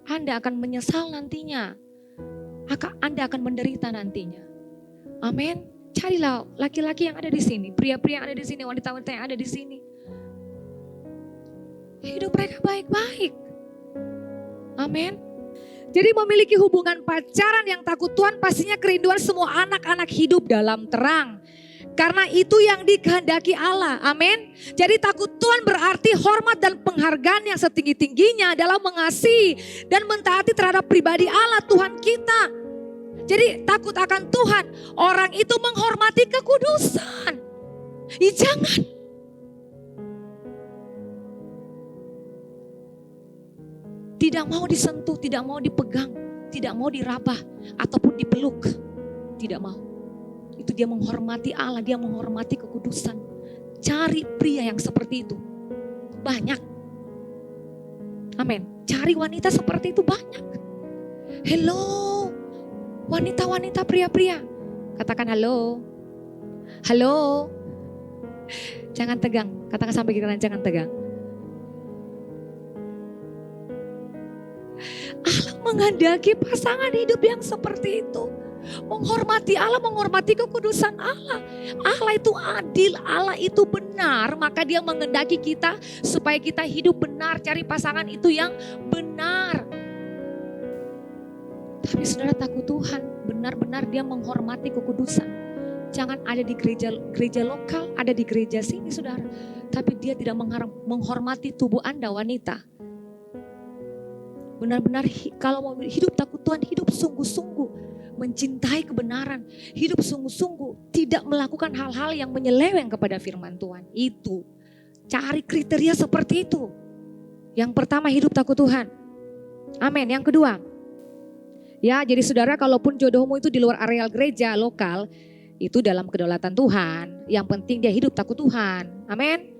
Anda akan menyesal nantinya. Anda akan menderita nantinya. Amin. Carilah laki-laki yang ada di sini, pria-pria yang ada di sini, wanita-wanita yang ada di sini. Hidup mereka baik-baik. Amin. Jadi memiliki hubungan pacaran yang takut Tuhan pastinya kerinduan semua anak-anak hidup dalam terang. Karena itu yang dikehendaki Allah. Amin. Jadi takut Tuhan berarti hormat dan penghargaan yang setinggi-tingginya adalah mengasihi dan mentaati terhadap pribadi Allah Tuhan kita. Jadi takut akan Tuhan, orang itu menghormati kekudusan. Jangan. Tidak mau disentuh, tidak mau dipegang, tidak mau diraba ataupun dipeluk. Tidak mau. Itu dia menghormati Allah, dia menghormati kekudusan. Cari pria yang seperti itu. Banyak. Amin. Cari wanita seperti itu banyak. Hello, wanita-wanita pria-pria. Katakan halo. Halo. Jangan tegang. Katakan sampai kiri kanan, jangan tegang. Allah menghendaki pasangan hidup yang seperti itu. Menghormati Allah, menghormati kekudusan Allah. Allah itu adil, Allah itu benar. Maka dia menghendaki kita supaya kita hidup benar. Cari pasangan itu yang benar. Tapi saudara takut Tuhan, benar-benar dia menghormati kekudusan. Jangan ada di gereja lokal, ada di gereja sini saudara. Tapi dia tidak menghormati tubuh Anda wanita. Benar-benar kalau mau hidup takut Tuhan, hidup sungguh-sungguh. Mencintai kebenaran, hidup sungguh-sungguh, tidak melakukan hal-hal yang menyeleweng kepada firman Tuhan. Itu, cari kriteria seperti itu. Yang pertama hidup takut Tuhan. Amin. Yang kedua, ya jadi saudara kalaupun jodohmu itu di luar areal gereja lokal, itu dalam kedaulatan Tuhan. Yang penting dia hidup takut Tuhan. Amin.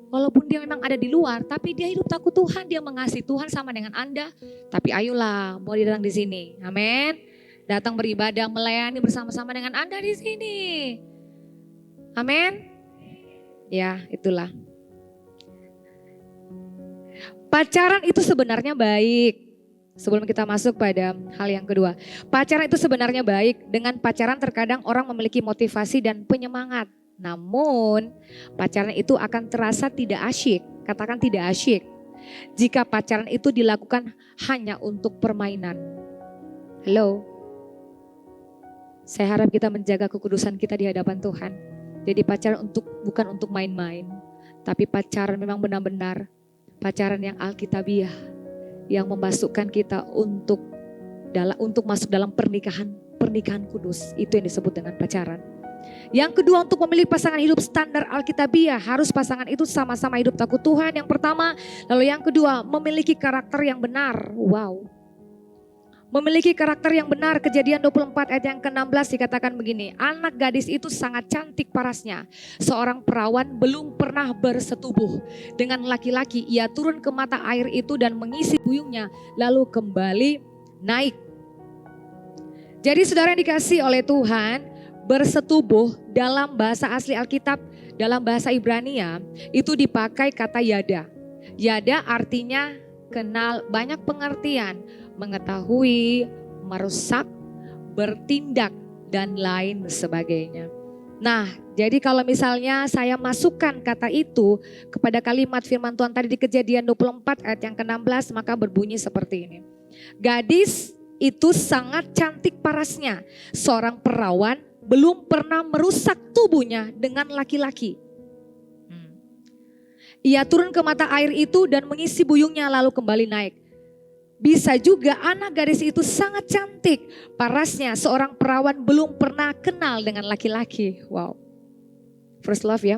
Walaupun dia memang ada di luar, tapi dia hidup takut Tuhan, dia mengasihi Tuhan sama dengan Anda. Tapi ayolah, mau dia datang di sini. Amin. Datang beribadah, melayani bersama-sama dengan Anda di sini. Amin. Ya, itulah. Pacaran itu sebenarnya baik. Sebelum kita masuk pada hal yang kedua. Pacaran itu sebenarnya baik. Dengan pacaran terkadang orang memiliki motivasi dan penyemangat. Namun pacaran itu akan terasa tidak asyik. Katakan tidak asyik. Jika pacaran itu dilakukan hanya untuk permainan. Halo. Saya harap kita menjaga kekudusan kita di hadapan Tuhan. Jadi pacaran bukan untuk main-main. Tapi pacaran memang benar-benar pacaran yang alkitabiah. Yang memasukkan kita untuk masuk dalam pernikahan kudus. Itu yang disebut dengan pacaran. Yang kedua, untuk memilih pasangan hidup standar alkitabiah, harus pasangan itu sama-sama hidup takut Tuhan. Yang pertama, lalu yang kedua, memiliki karakter yang benar. Wow. Memiliki karakter yang benar. Kejadian 24 ayat yang ke-16 dikatakan begini. Anak gadis itu sangat cantik parasnya. Seorang perawan belum pernah bersetubuh dengan laki-laki. Ia turun ke mata air itu dan mengisi buyungnya. Lalu kembali naik. Jadi saudara yang dikasih oleh Tuhan, bersetubuh dalam bahasa asli Alkitab, dalam bahasa Ibrania itu dipakai kata yada. Yada artinya kenal, banyak pengertian. Mengetahui, merusak, bertindak, dan lain sebagainya. Nah, jadi kalau misalnya saya masukkan kata itu kepada kalimat firman Tuhan tadi di Kejadian 24 ayat yang ke-16, maka berbunyi seperti ini. Gadis itu sangat cantik parasnya. Seorang perawan belum pernah merusak tubuhnya dengan laki-laki. Ia turun ke mata air itu dan mengisi buyungnya lalu kembali naik. Bisa juga anak gadis itu sangat cantik. Parasnya seorang perawan belum pernah kenal dengan laki-laki. Wow. First love ya.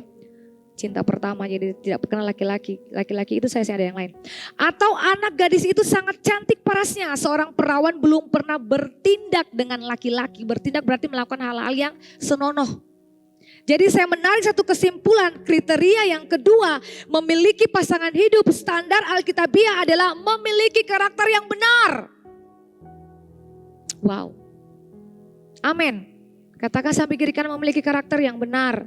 Cinta pertama, jadi tidak kenal laki-laki. Laki-laki itu saya ada yang lain. Atau anak gadis itu sangat cantik parasnya. Seorang perawan belum pernah bertindak dengan laki-laki. Bertindak berarti melakukan hal-hal yang senonoh. Jadi saya menarik satu kesimpulan, kriteria yang kedua, memiliki pasangan hidup standar alkitabiah adalah memiliki karakter yang benar. Wow. Amin. Katakan sampai kiri kanan, memiliki karakter yang benar.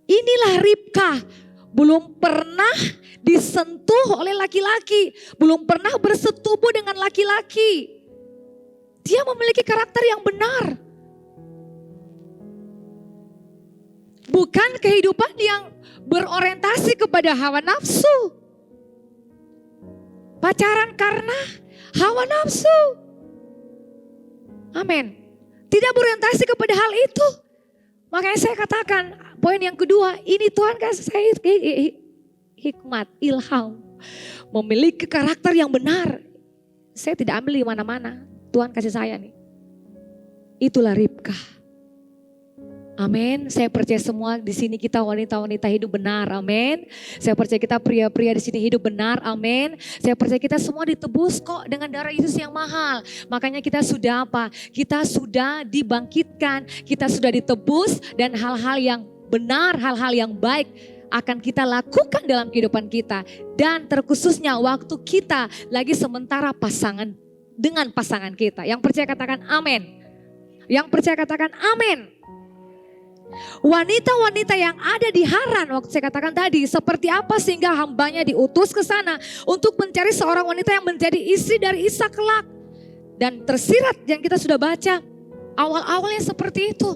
Inilah Ribka. Belum pernah disentuh oleh laki-laki. Belum pernah bersetubuh dengan laki-laki. Dia memiliki karakter yang benar. Bukan kehidupan yang berorientasi kepada hawa nafsu. Pacaran karena hawa nafsu. Amin. Tidak berorientasi kepada hal itu. Makanya saya katakan, poin yang kedua, ini Tuhan kasih saya hikmat, ilham. Memiliki karakter yang benar. Saya tidak ambil di mana-mana. Tuhan kasih saya nih. Itulah Ribka. Amin. Saya percaya semua di sini kita wanita-wanita hidup benar. Amin. Saya percaya kita pria-pria di sini hidup benar. Amin. Saya percaya kita semua ditebus kok dengan darah Yesus yang mahal. Makanya kita sudah apa? Kita sudah dibangkitkan, kita sudah ditebus dan hal-hal yang benar, hal-hal yang baik akan kita lakukan dalam kehidupan kita. Dan terkhususnya waktu kita lagi sementara pasangan dengan pasangan kita. Yang percaya katakan amin. Yang percaya katakan amin. Wanita-wanita yang ada di Haran, waktu saya katakan tadi, seperti apa sehingga hambanya diutus ke sana untuk mencari seorang wanita yang menjadi istri dari Ishak kelak. Dan tersirat yang kita sudah baca, awal-awalnya seperti itu.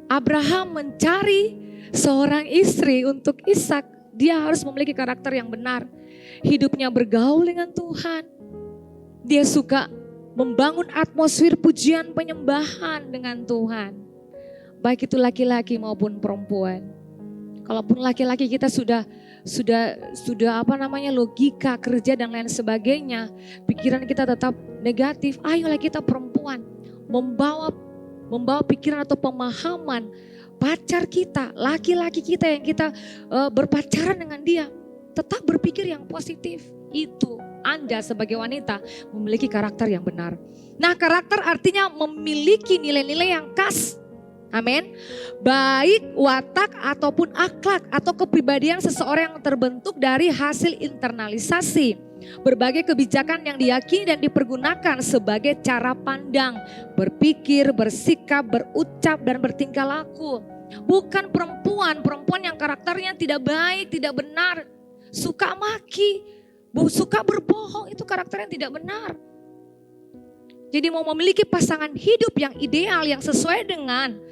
Abraham mencari seorang istri untuk Ishak, dia harus memiliki karakter yang benar. Hidupnya bergaul dengan Tuhan. Dia suka membangun atmosfer pujian penyembahan dengan Tuhan. Baik itu laki-laki maupun perempuan. Kalaupun laki-laki kita sudah logika kerja dan lain sebagainya, pikiran kita tetap negatif. Ayolah kita perempuan membawa pikiran atau pemahaman pacar kita, laki-laki kita yang kita berpacaran dengan dia, tetap berpikir yang positif. Itu Anda sebagai wanita memiliki karakter yang benar. Nah, karakter artinya memiliki nilai-nilai yang khas. Amin. Baik watak ataupun akhlak atau kepribadian seseorang yang terbentuk dari hasil internalisasi. Berbagai kebijakan yang diyakini dan dipergunakan sebagai cara pandang, berpikir, bersikap, berucap, dan bertingkah laku. Bukan perempuan yang karakternya tidak baik, tidak benar. Suka maki, suka berbohong, itu karakternya tidak benar. Jadi mau memiliki pasangan hidup yang ideal, yang sesuai dengan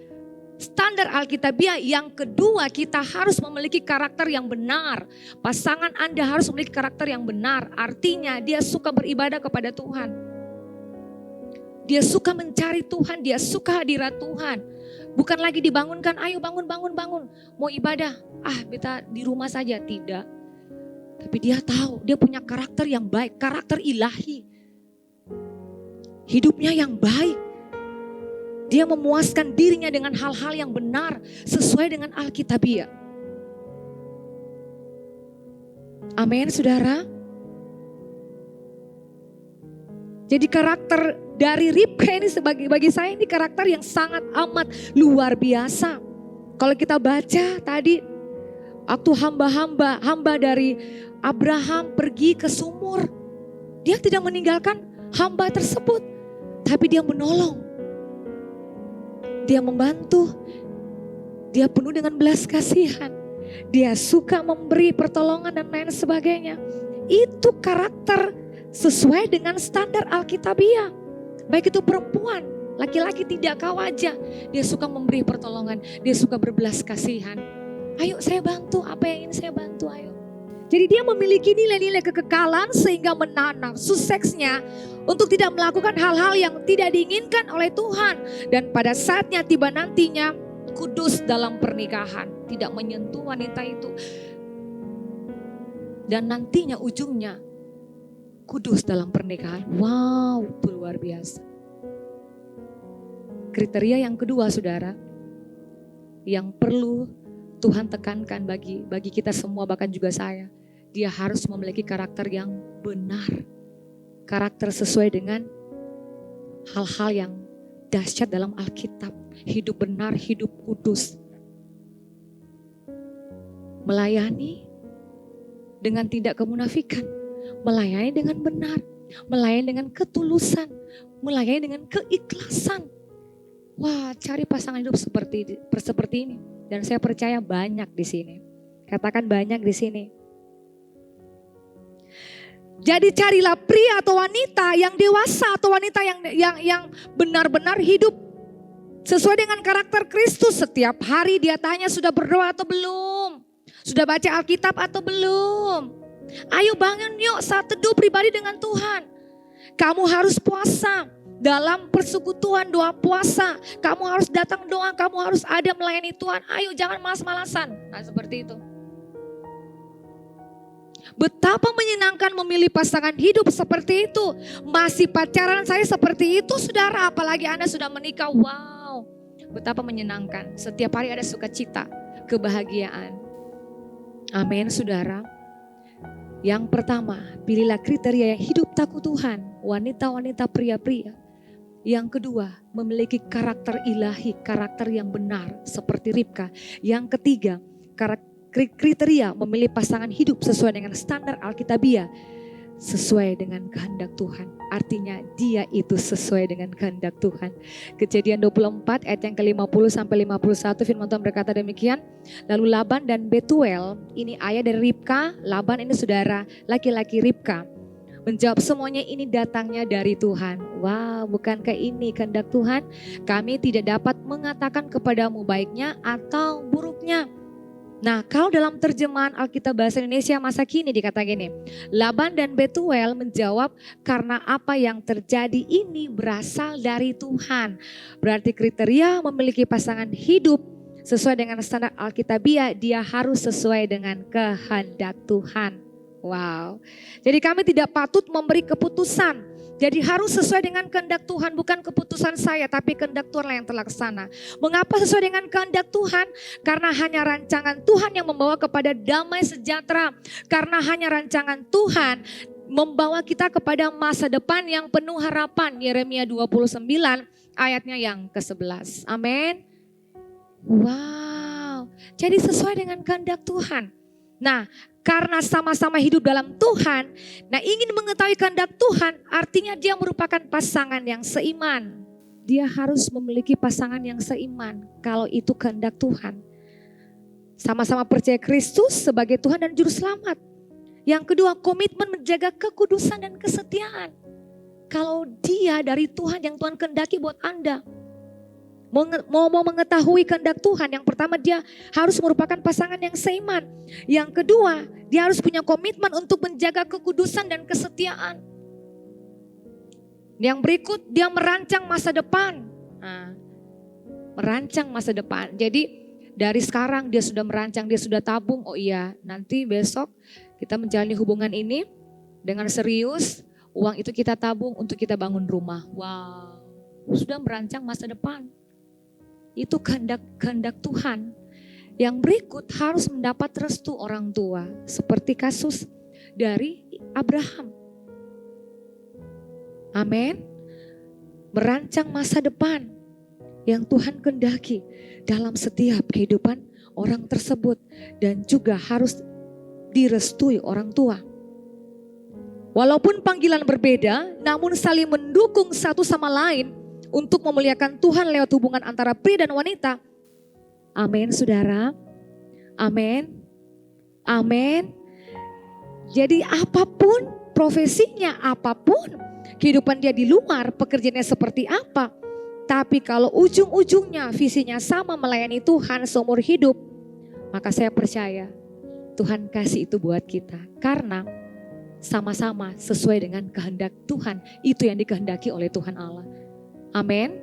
standar Alkitabiah, yang kedua kita harus memiliki karakter yang benar. Pasangan Anda harus memiliki karakter yang benar. Artinya dia suka beribadah kepada Tuhan. Dia suka mencari Tuhan, dia suka hadirat Tuhan. Bukan lagi dibangunkan, ayo bangun. Mau ibadah, beta di rumah saja. Tidak. Tapi dia tahu, dia punya karakter yang baik, karakter ilahi. Hidupnya yang baik. Dia memuaskan dirinya dengan hal-hal yang benar sesuai dengan Alkitabiah. Amin, saudara. Jadi karakter dari Ribka ini bagi saya ini karakter yang sangat amat luar biasa. Kalau kita baca tadi, waktu hamba dari Abraham pergi ke sumur, dia tidak meninggalkan hamba tersebut, tapi dia menolong. Dia membantu, dia penuh dengan belas kasihan, dia suka memberi pertolongan dan lain sebagainya. Itu karakter sesuai dengan standar Alkitabiah. Baik itu perempuan, laki-laki tidak kau aja. Dia suka memberi pertolongan, dia suka berbelas kasihan. Ayo saya bantu, apa yang ingin saya bantu, ayo. Jadi dia memiliki nilai-nilai kekekalan sehingga menanam suksesnya untuk tidak melakukan hal-hal yang tidak diinginkan oleh Tuhan. Dan pada saatnya tiba nantinya kudus dalam pernikahan. Tidak menyentuh wanita itu. Dan nantinya ujungnya kudus dalam pernikahan. Wow, itu luar biasa. Kriteria yang kedua, saudara, yang perlu Tuhan tekankan bagi kita semua, bahkan juga saya. Dia harus memiliki karakter yang benar. Karakter sesuai dengan hal-hal yang dahsyat dalam Alkitab. Hidup benar, hidup kudus. Melayani dengan tidak kemunafikan. Melayani dengan benar. Melayani dengan ketulusan. Melayani dengan keikhlasan. Wah, cari pasangan hidup seperti ini. Dan saya percaya banyak di sini. Katakan banyak di sini. Jadi carilah pria atau wanita yang dewasa atau wanita yang benar-benar hidup sesuai dengan karakter Kristus. Setiap hari dia tanya sudah berdoa atau belum? Sudah baca Alkitab atau belum? Ayo bangun yuk saat teduh pribadi dengan Tuhan. Kamu harus puasa. Dalam persekutuan doa puasa, kamu harus datang doa, kamu harus ada melayani Tuhan. Ayo jangan malas-malasan. Nah seperti itu. Betapa menyenangkan memilih pasangan hidup seperti itu. Masih pacaran saya seperti itu, saudara. Apalagi Anda sudah menikah. Wow, betapa menyenangkan. Setiap hari ada sukacita, kebahagiaan. Amin, saudara. Yang pertama, pilihlah kriteria yang hidup takut Tuhan. Wanita-wanita, pria-pria. Yang kedua, memiliki karakter ilahi, karakter yang benar seperti Ribka. Yang ketiga, kriteria memilih pasangan hidup sesuai dengan standar Alkitabiah, sesuai dengan kehendak Tuhan. Artinya dia itu sesuai dengan kehendak Tuhan. Kejadian 24 ayat yang ke-50 sampai 51 firman Tuhan berkata demikian. Lalu Laban dan Betuel, ini ayah dari Ribka, Laban ini saudara laki-laki Ribka, menjawab, semuanya ini datangnya dari Tuhan. Wow, bukankah ini kehendak Tuhan? Kami tidak dapat mengatakan kepadamu baiknya atau buruknya. Nah, kalau dalam terjemahan Alkitab Bahasa Indonesia masa kini dikata gini, Laban dan Betuel menjawab, karena apa yang terjadi ini berasal dari Tuhan. Berarti kriteria memiliki pasangan hidup sesuai dengan standar Alkitabiah, dia harus sesuai dengan kehendak Tuhan. Wow, jadi kami tidak patut memberi keputusan. Jadi harus sesuai dengan kehendak Tuhan, bukan keputusan saya, tapi kehendak Tuhan yang terlaksana. Mengapa sesuai dengan kehendak Tuhan? Karena hanya rancangan Tuhan yang membawa kepada damai sejahtera. Karena hanya rancangan Tuhan membawa kita kepada masa depan yang penuh harapan. Yeremia 29 ayatnya yang ke-11. Amin. Wow, jadi sesuai dengan kehendak Tuhan. Nah, karena sama-sama hidup dalam Tuhan, nah ingin mengetahui kehendak Tuhan, artinya dia merupakan pasangan yang seiman. Dia harus memiliki pasangan yang seiman kalau itu kehendak Tuhan. Sama-sama percaya Kristus sebagai Tuhan dan Juru Selamat. Yang kedua, komitmen menjaga kekudusan dan kesetiaan. Kalau dia dari Tuhan yang Tuhan kehendaki buat Anda. Mau mengetahui kehendak Tuhan, yang pertama dia harus merupakan pasangan yang seiman. Yang kedua, dia harus punya komitmen untuk menjaga kekudusan dan kesetiaan. Yang berikut, dia merancang masa depan. Nah, merancang masa depan. Jadi dari sekarang dia sudah merancang, dia sudah tabung. Oh iya, nanti besok kita menjalani hubungan ini dengan serius. Uang itu kita tabung untuk kita bangun rumah. Wow, sudah merancang masa depan. Itu kehendak Tuhan. Yang berikut harus mendapat restu orang tua. Seperti kasus dari Abraham. Amin. Merancang masa depan yang Tuhan kehendaki dalam setiap kehidupan orang tersebut. Dan juga harus direstui orang tua. Walaupun panggilan berbeda, namun saling mendukung satu sama lain untuk memuliakan Tuhan lewat hubungan antara pria dan wanita. Amin, saudara. Amin. Amin. Jadi apapun profesinya, apapun kehidupan dia di luar, pekerjaannya seperti apa. Tapi kalau ujung-ujungnya visinya sama melayani Tuhan seumur hidup, maka saya percaya Tuhan kasih itu buat kita. Karena sama-sama sesuai dengan kehendak Tuhan. Itu yang dikehendaki oleh Tuhan Allah. Amin.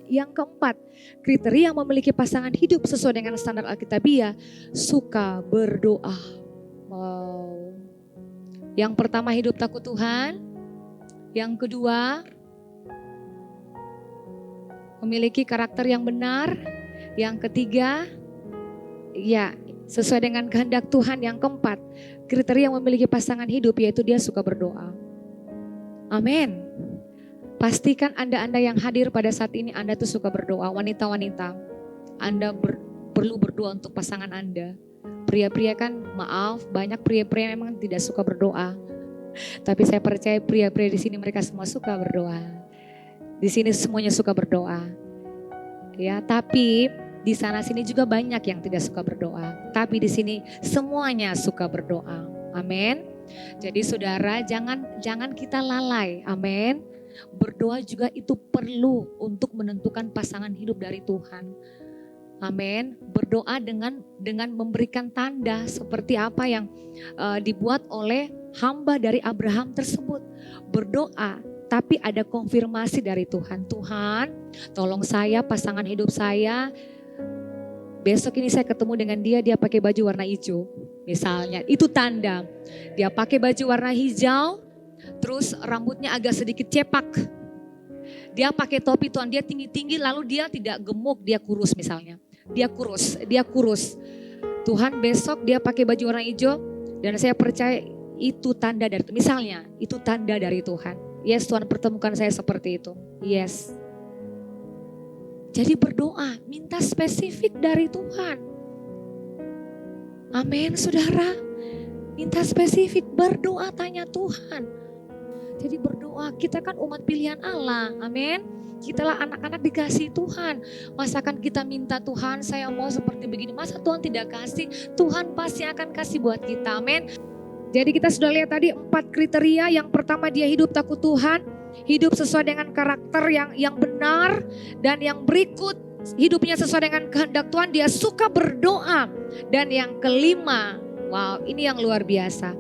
Yang keempat, kriteria memiliki pasangan hidup sesuai dengan standar Alkitabiah, suka berdoa. Wow. Yang pertama, hidup takut Tuhan. Yang kedua, memiliki karakter yang benar. Yang ketiga, ya sesuai dengan kehendak Tuhan. Yang keempat, kriteria memiliki pasangan hidup yaitu dia suka berdoa. Amin. Pastikan Anda yang hadir pada saat ini, Anda tuh suka berdoa. Wanita-wanita, Anda perlu berdoa untuk pasangan Anda. Pria-pria kan maaf, banyak pria-pria memang tidak suka berdoa. Tapi saya percaya pria-pria di sini mereka semua suka berdoa. Di sini semuanya suka berdoa. Ya, tapi di sana sini juga banyak yang tidak suka berdoa. Tapi di sini semuanya suka berdoa. Amin. Jadi saudara, jangan kita lalai. Amin. Berdoa juga itu perlu untuk menentukan pasangan hidup dari Tuhan. Amin. Berdoa dengan memberikan tanda seperti apa yang dibuat oleh hamba dari Abraham tersebut. Berdoa tapi ada konfirmasi dari Tuhan. Tuhan, tolong saya, pasangan hidup saya, besok ini saya ketemu dengan dia pakai baju warna hijau. Misalnya, itu tanda. Dia pakai baju warna hijau, terus rambutnya agak sedikit cepak. Dia pakai topi Tuhan, dia tinggi-tinggi lalu dia tidak gemuk, dia kurus misalnya. Dia kurus. Tuhan besok dia pakai baju warna hijau dan saya percaya itu tanda dari Tuhan. Misalnya, itu tanda dari Tuhan. Yes, Tuhan pertemukan saya seperti itu. Yes. Jadi berdoa, minta spesifik dari Tuhan. Amin saudara. Minta spesifik, berdoa tanya Tuhan. Jadi berdoa, kita kan umat pilihan Allah, amin. Kita lah anak-anak dikasih Tuhan. Masakan kita minta Tuhan saya mau seperti begini, masa Tuhan tidak kasih? Tuhan pasti akan kasih buat kita, amin. Jadi kita sudah lihat tadi 4 kriteria. Yang pertama dia hidup takut Tuhan, hidup sesuai dengan karakter yang benar. Dan yang berikut hidupnya sesuai dengan kehendak Tuhan, dia suka berdoa. Dan yang kelima, wow ini yang luar biasa.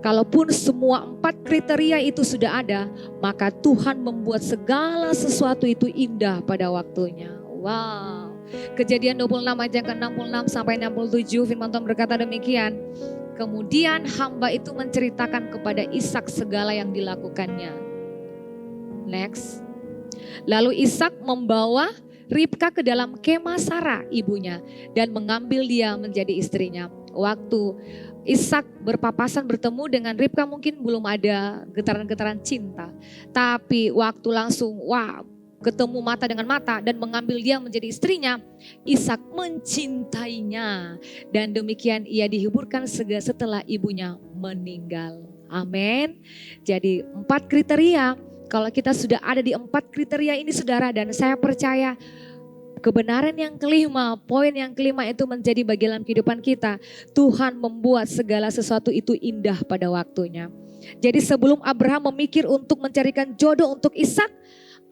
Kalaupun semua 4 kriteria itu sudah ada, maka Tuhan membuat segala sesuatu itu indah pada waktunya. Wow. Kejadian 26 ayat yang ke-66 sampai 67 firman Tuhan berkata demikian. Kemudian hamba itu menceritakan kepada Ishak segala yang dilakukannya. Next. Lalu Ishak membawa Ribka ke dalam kemah Sarah ibunya dan mengambil dia menjadi istrinya. Waktu Ishak berpapasan bertemu dengan Ribka mungkin belum ada getaran-getaran cinta. Tapi waktu langsung ketemu mata dengan mata dan mengambil dia menjadi istrinya, Ishak mencintainya. Dan demikian ia dihiburkan setelah ibunya meninggal. Amin. Jadi 4 kriteria. Kalau kita sudah ada di 4 kriteria ini saudara, dan saya percaya kebenaran yang kelima, poin yang kelima itu menjadi bagian dalam kehidupan kita. Tuhan membuat segala sesuatu itu indah pada waktunya. Jadi sebelum Abraham memikir untuk mencarikan jodoh untuk Ishak,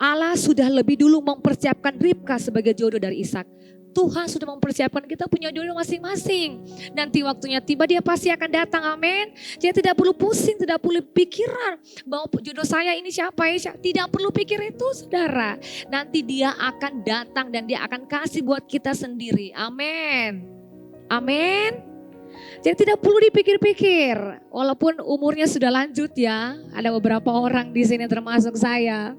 Allah sudah lebih dulu mempersiapkan Ribka sebagai jodoh dari Ishak. Tuhan sudah mempersiapkan kita punya jodoh masing-masing. Nanti waktunya tiba dia pasti akan datang, amin. Jadi tidak perlu pusing, tidak perlu pikiran bahwa jodoh saya ini siapa ya. Tidak perlu pikir itu saudara. Nanti dia akan datang dan dia akan kasih buat kita sendiri, amin. Amin. Jadi tidak perlu dipikir-pikir. Walaupun umurnya sudah lanjut ya. Ada beberapa orang di sini termasuk saya.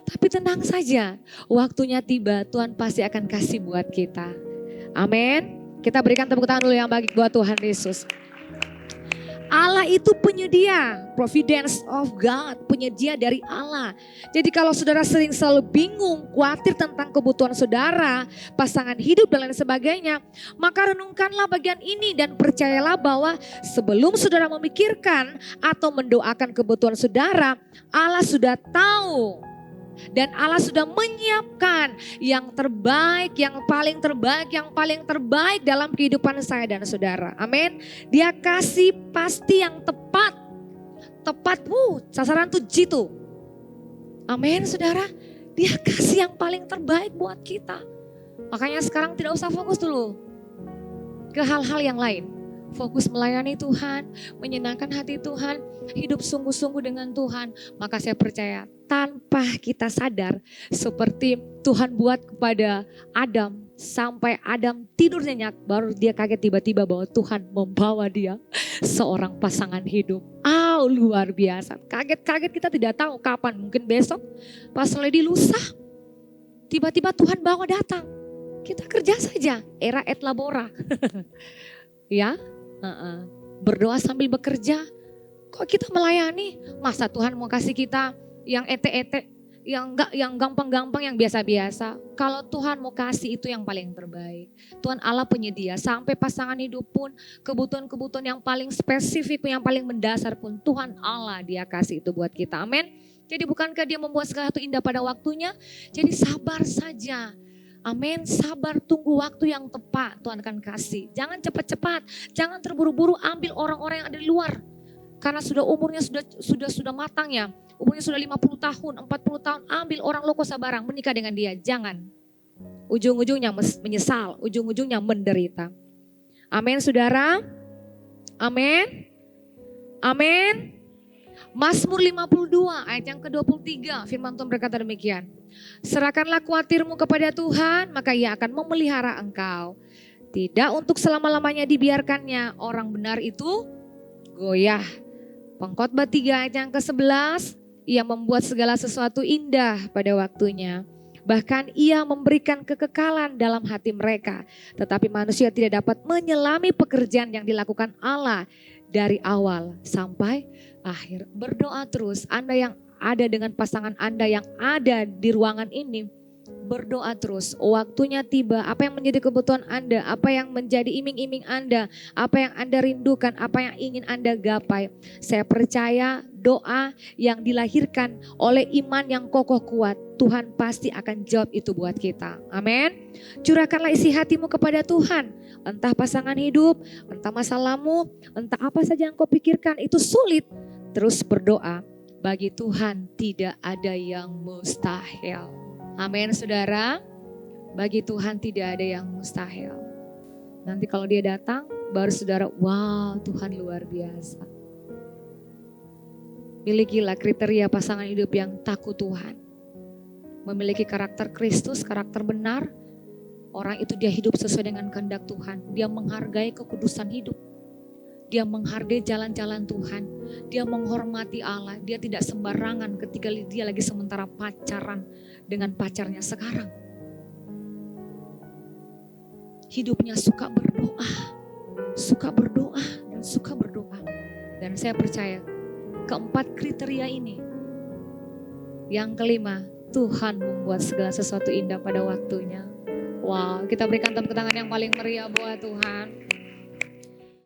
Tapi tenang saja, waktunya tiba Tuhan pasti akan kasih buat kita. Amin. Kita berikan tepuk tangan dulu yang baik buat Tuhan Yesus. Allah itu penyedia, providence of God, penyedia dari Allah. Jadi kalau saudara sering selalu bingung, khawatir tentang kebutuhan saudara, pasangan hidup dan lain sebagainya, maka renungkanlah bagian ini dan percayalah bahwa sebelum saudara memikirkan atau mendoakan kebutuhan saudara, Allah sudah tahu. Dan Allah sudah menyiapkan yang terbaik, yang paling terbaik dalam kehidupan saya dan saudara. Amin. Dia kasih pasti yang tepat. Sasaran tuh jitu. Amin saudara. Dia kasih yang paling terbaik buat kita. Makanya sekarang tidak usah fokus dulu ke hal-hal yang lain. Fokus melayani Tuhan, menyenangkan hati Tuhan, hidup sungguh-sungguh dengan Tuhan. Maka saya percaya tanpa kita sadar seperti Tuhan buat kepada Adam. Sampai Adam tidur nyenyak baru dia kaget tiba-tiba bahwa Tuhan membawa dia seorang pasangan hidup. Luar biasa. Kaget-kaget kita tidak tahu kapan. Mungkin besok pas lagi lusa tiba-tiba Tuhan bawa datang. Kita kerja saja. Era et labora. Ya. Berdoa sambil bekerja. Kok kita melayani? Masa Tuhan mau kasih kita yang ete-ete, yang gampang-gampang, yang biasa-biasa. Kalau Tuhan mau kasih itu yang paling terbaik. Tuhan Allah penyedia sampai pasangan hidup pun, kebutuhan-kebutuhan yang paling spesifik, yang paling mendasar pun Tuhan Allah dia kasih itu buat kita. Amin. Jadi bukankah dia membuat segala sesuatu indah pada waktunya? Jadi sabar saja. Amin, sabar tunggu waktu yang tepat Tuhan akan kasih. Jangan cepat-cepat, jangan terburu-buru ambil orang-orang yang ada di luar. Karena sudah umurnya sudah matang ya. Umurnya sudah 50 tahun, 40 tahun, ambil orang loko sabarang menikah dengan dia. Jangan. Ujung-ujungnya menyesal, ujung-ujungnya menderita. Amin saudara. Amin. Amin. Mazmur 52 ayat yang ke-23 firman Tuhan berkata demikian. Serahkanlah khawatirmu kepada Tuhan maka ia akan memelihara engkau. Tidak untuk selama-lamanya dibiarkannya orang benar itu goyah. Pengkhotbah 3 ayat yang ke-11. Ia membuat segala sesuatu indah pada waktunya. Bahkan ia memberikan kekekalan dalam hati mereka. Tetapi manusia tidak dapat menyelami pekerjaan yang dilakukan Allah dari awal sampai akhir. Berdoa terus. Anda yang ada dengan pasangan Anda yang ada di ruangan ini. Berdoa terus, waktunya tiba, apa yang menjadi kebutuhan Anda, apa yang menjadi iming-iming Anda, apa yang Anda rindukan, apa yang ingin Anda gapai. Saya percaya doa yang dilahirkan oleh iman yang kokoh kuat, Tuhan pasti akan jawab itu buat kita. Amin. Curahkanlah isi hatimu kepada Tuhan, entah pasangan hidup, entah masalahmu, entah apa saja yang kau pikirkan itu sulit. Terus berdoa, bagi Tuhan tidak ada yang mustahil. Amin saudara, bagi Tuhan tidak ada yang mustahil. Nanti kalau dia datang, baru saudara, wow Tuhan luar biasa. Milikilah kriteria pasangan hidup yang takut Tuhan. Memiliki karakter Kristus, karakter benar. Orang itu dia hidup sesuai dengan kehendak Tuhan. Dia menghargai kekudusan hidup. Dia menghargai jalan-jalan Tuhan. Dia menghormati Allah. Dia tidak sembarangan ketika dia lagi sementara pacaran dengan pacarnya sekarang. Hidupnya suka berdoa. Suka berdoa dan suka berdoa. Dan saya percaya keempat kriteria ini. Yang kelima, Tuhan membuat segala sesuatu indah pada waktunya. Wow, kita berikan tepuk tangan yang paling meriah buat Tuhan.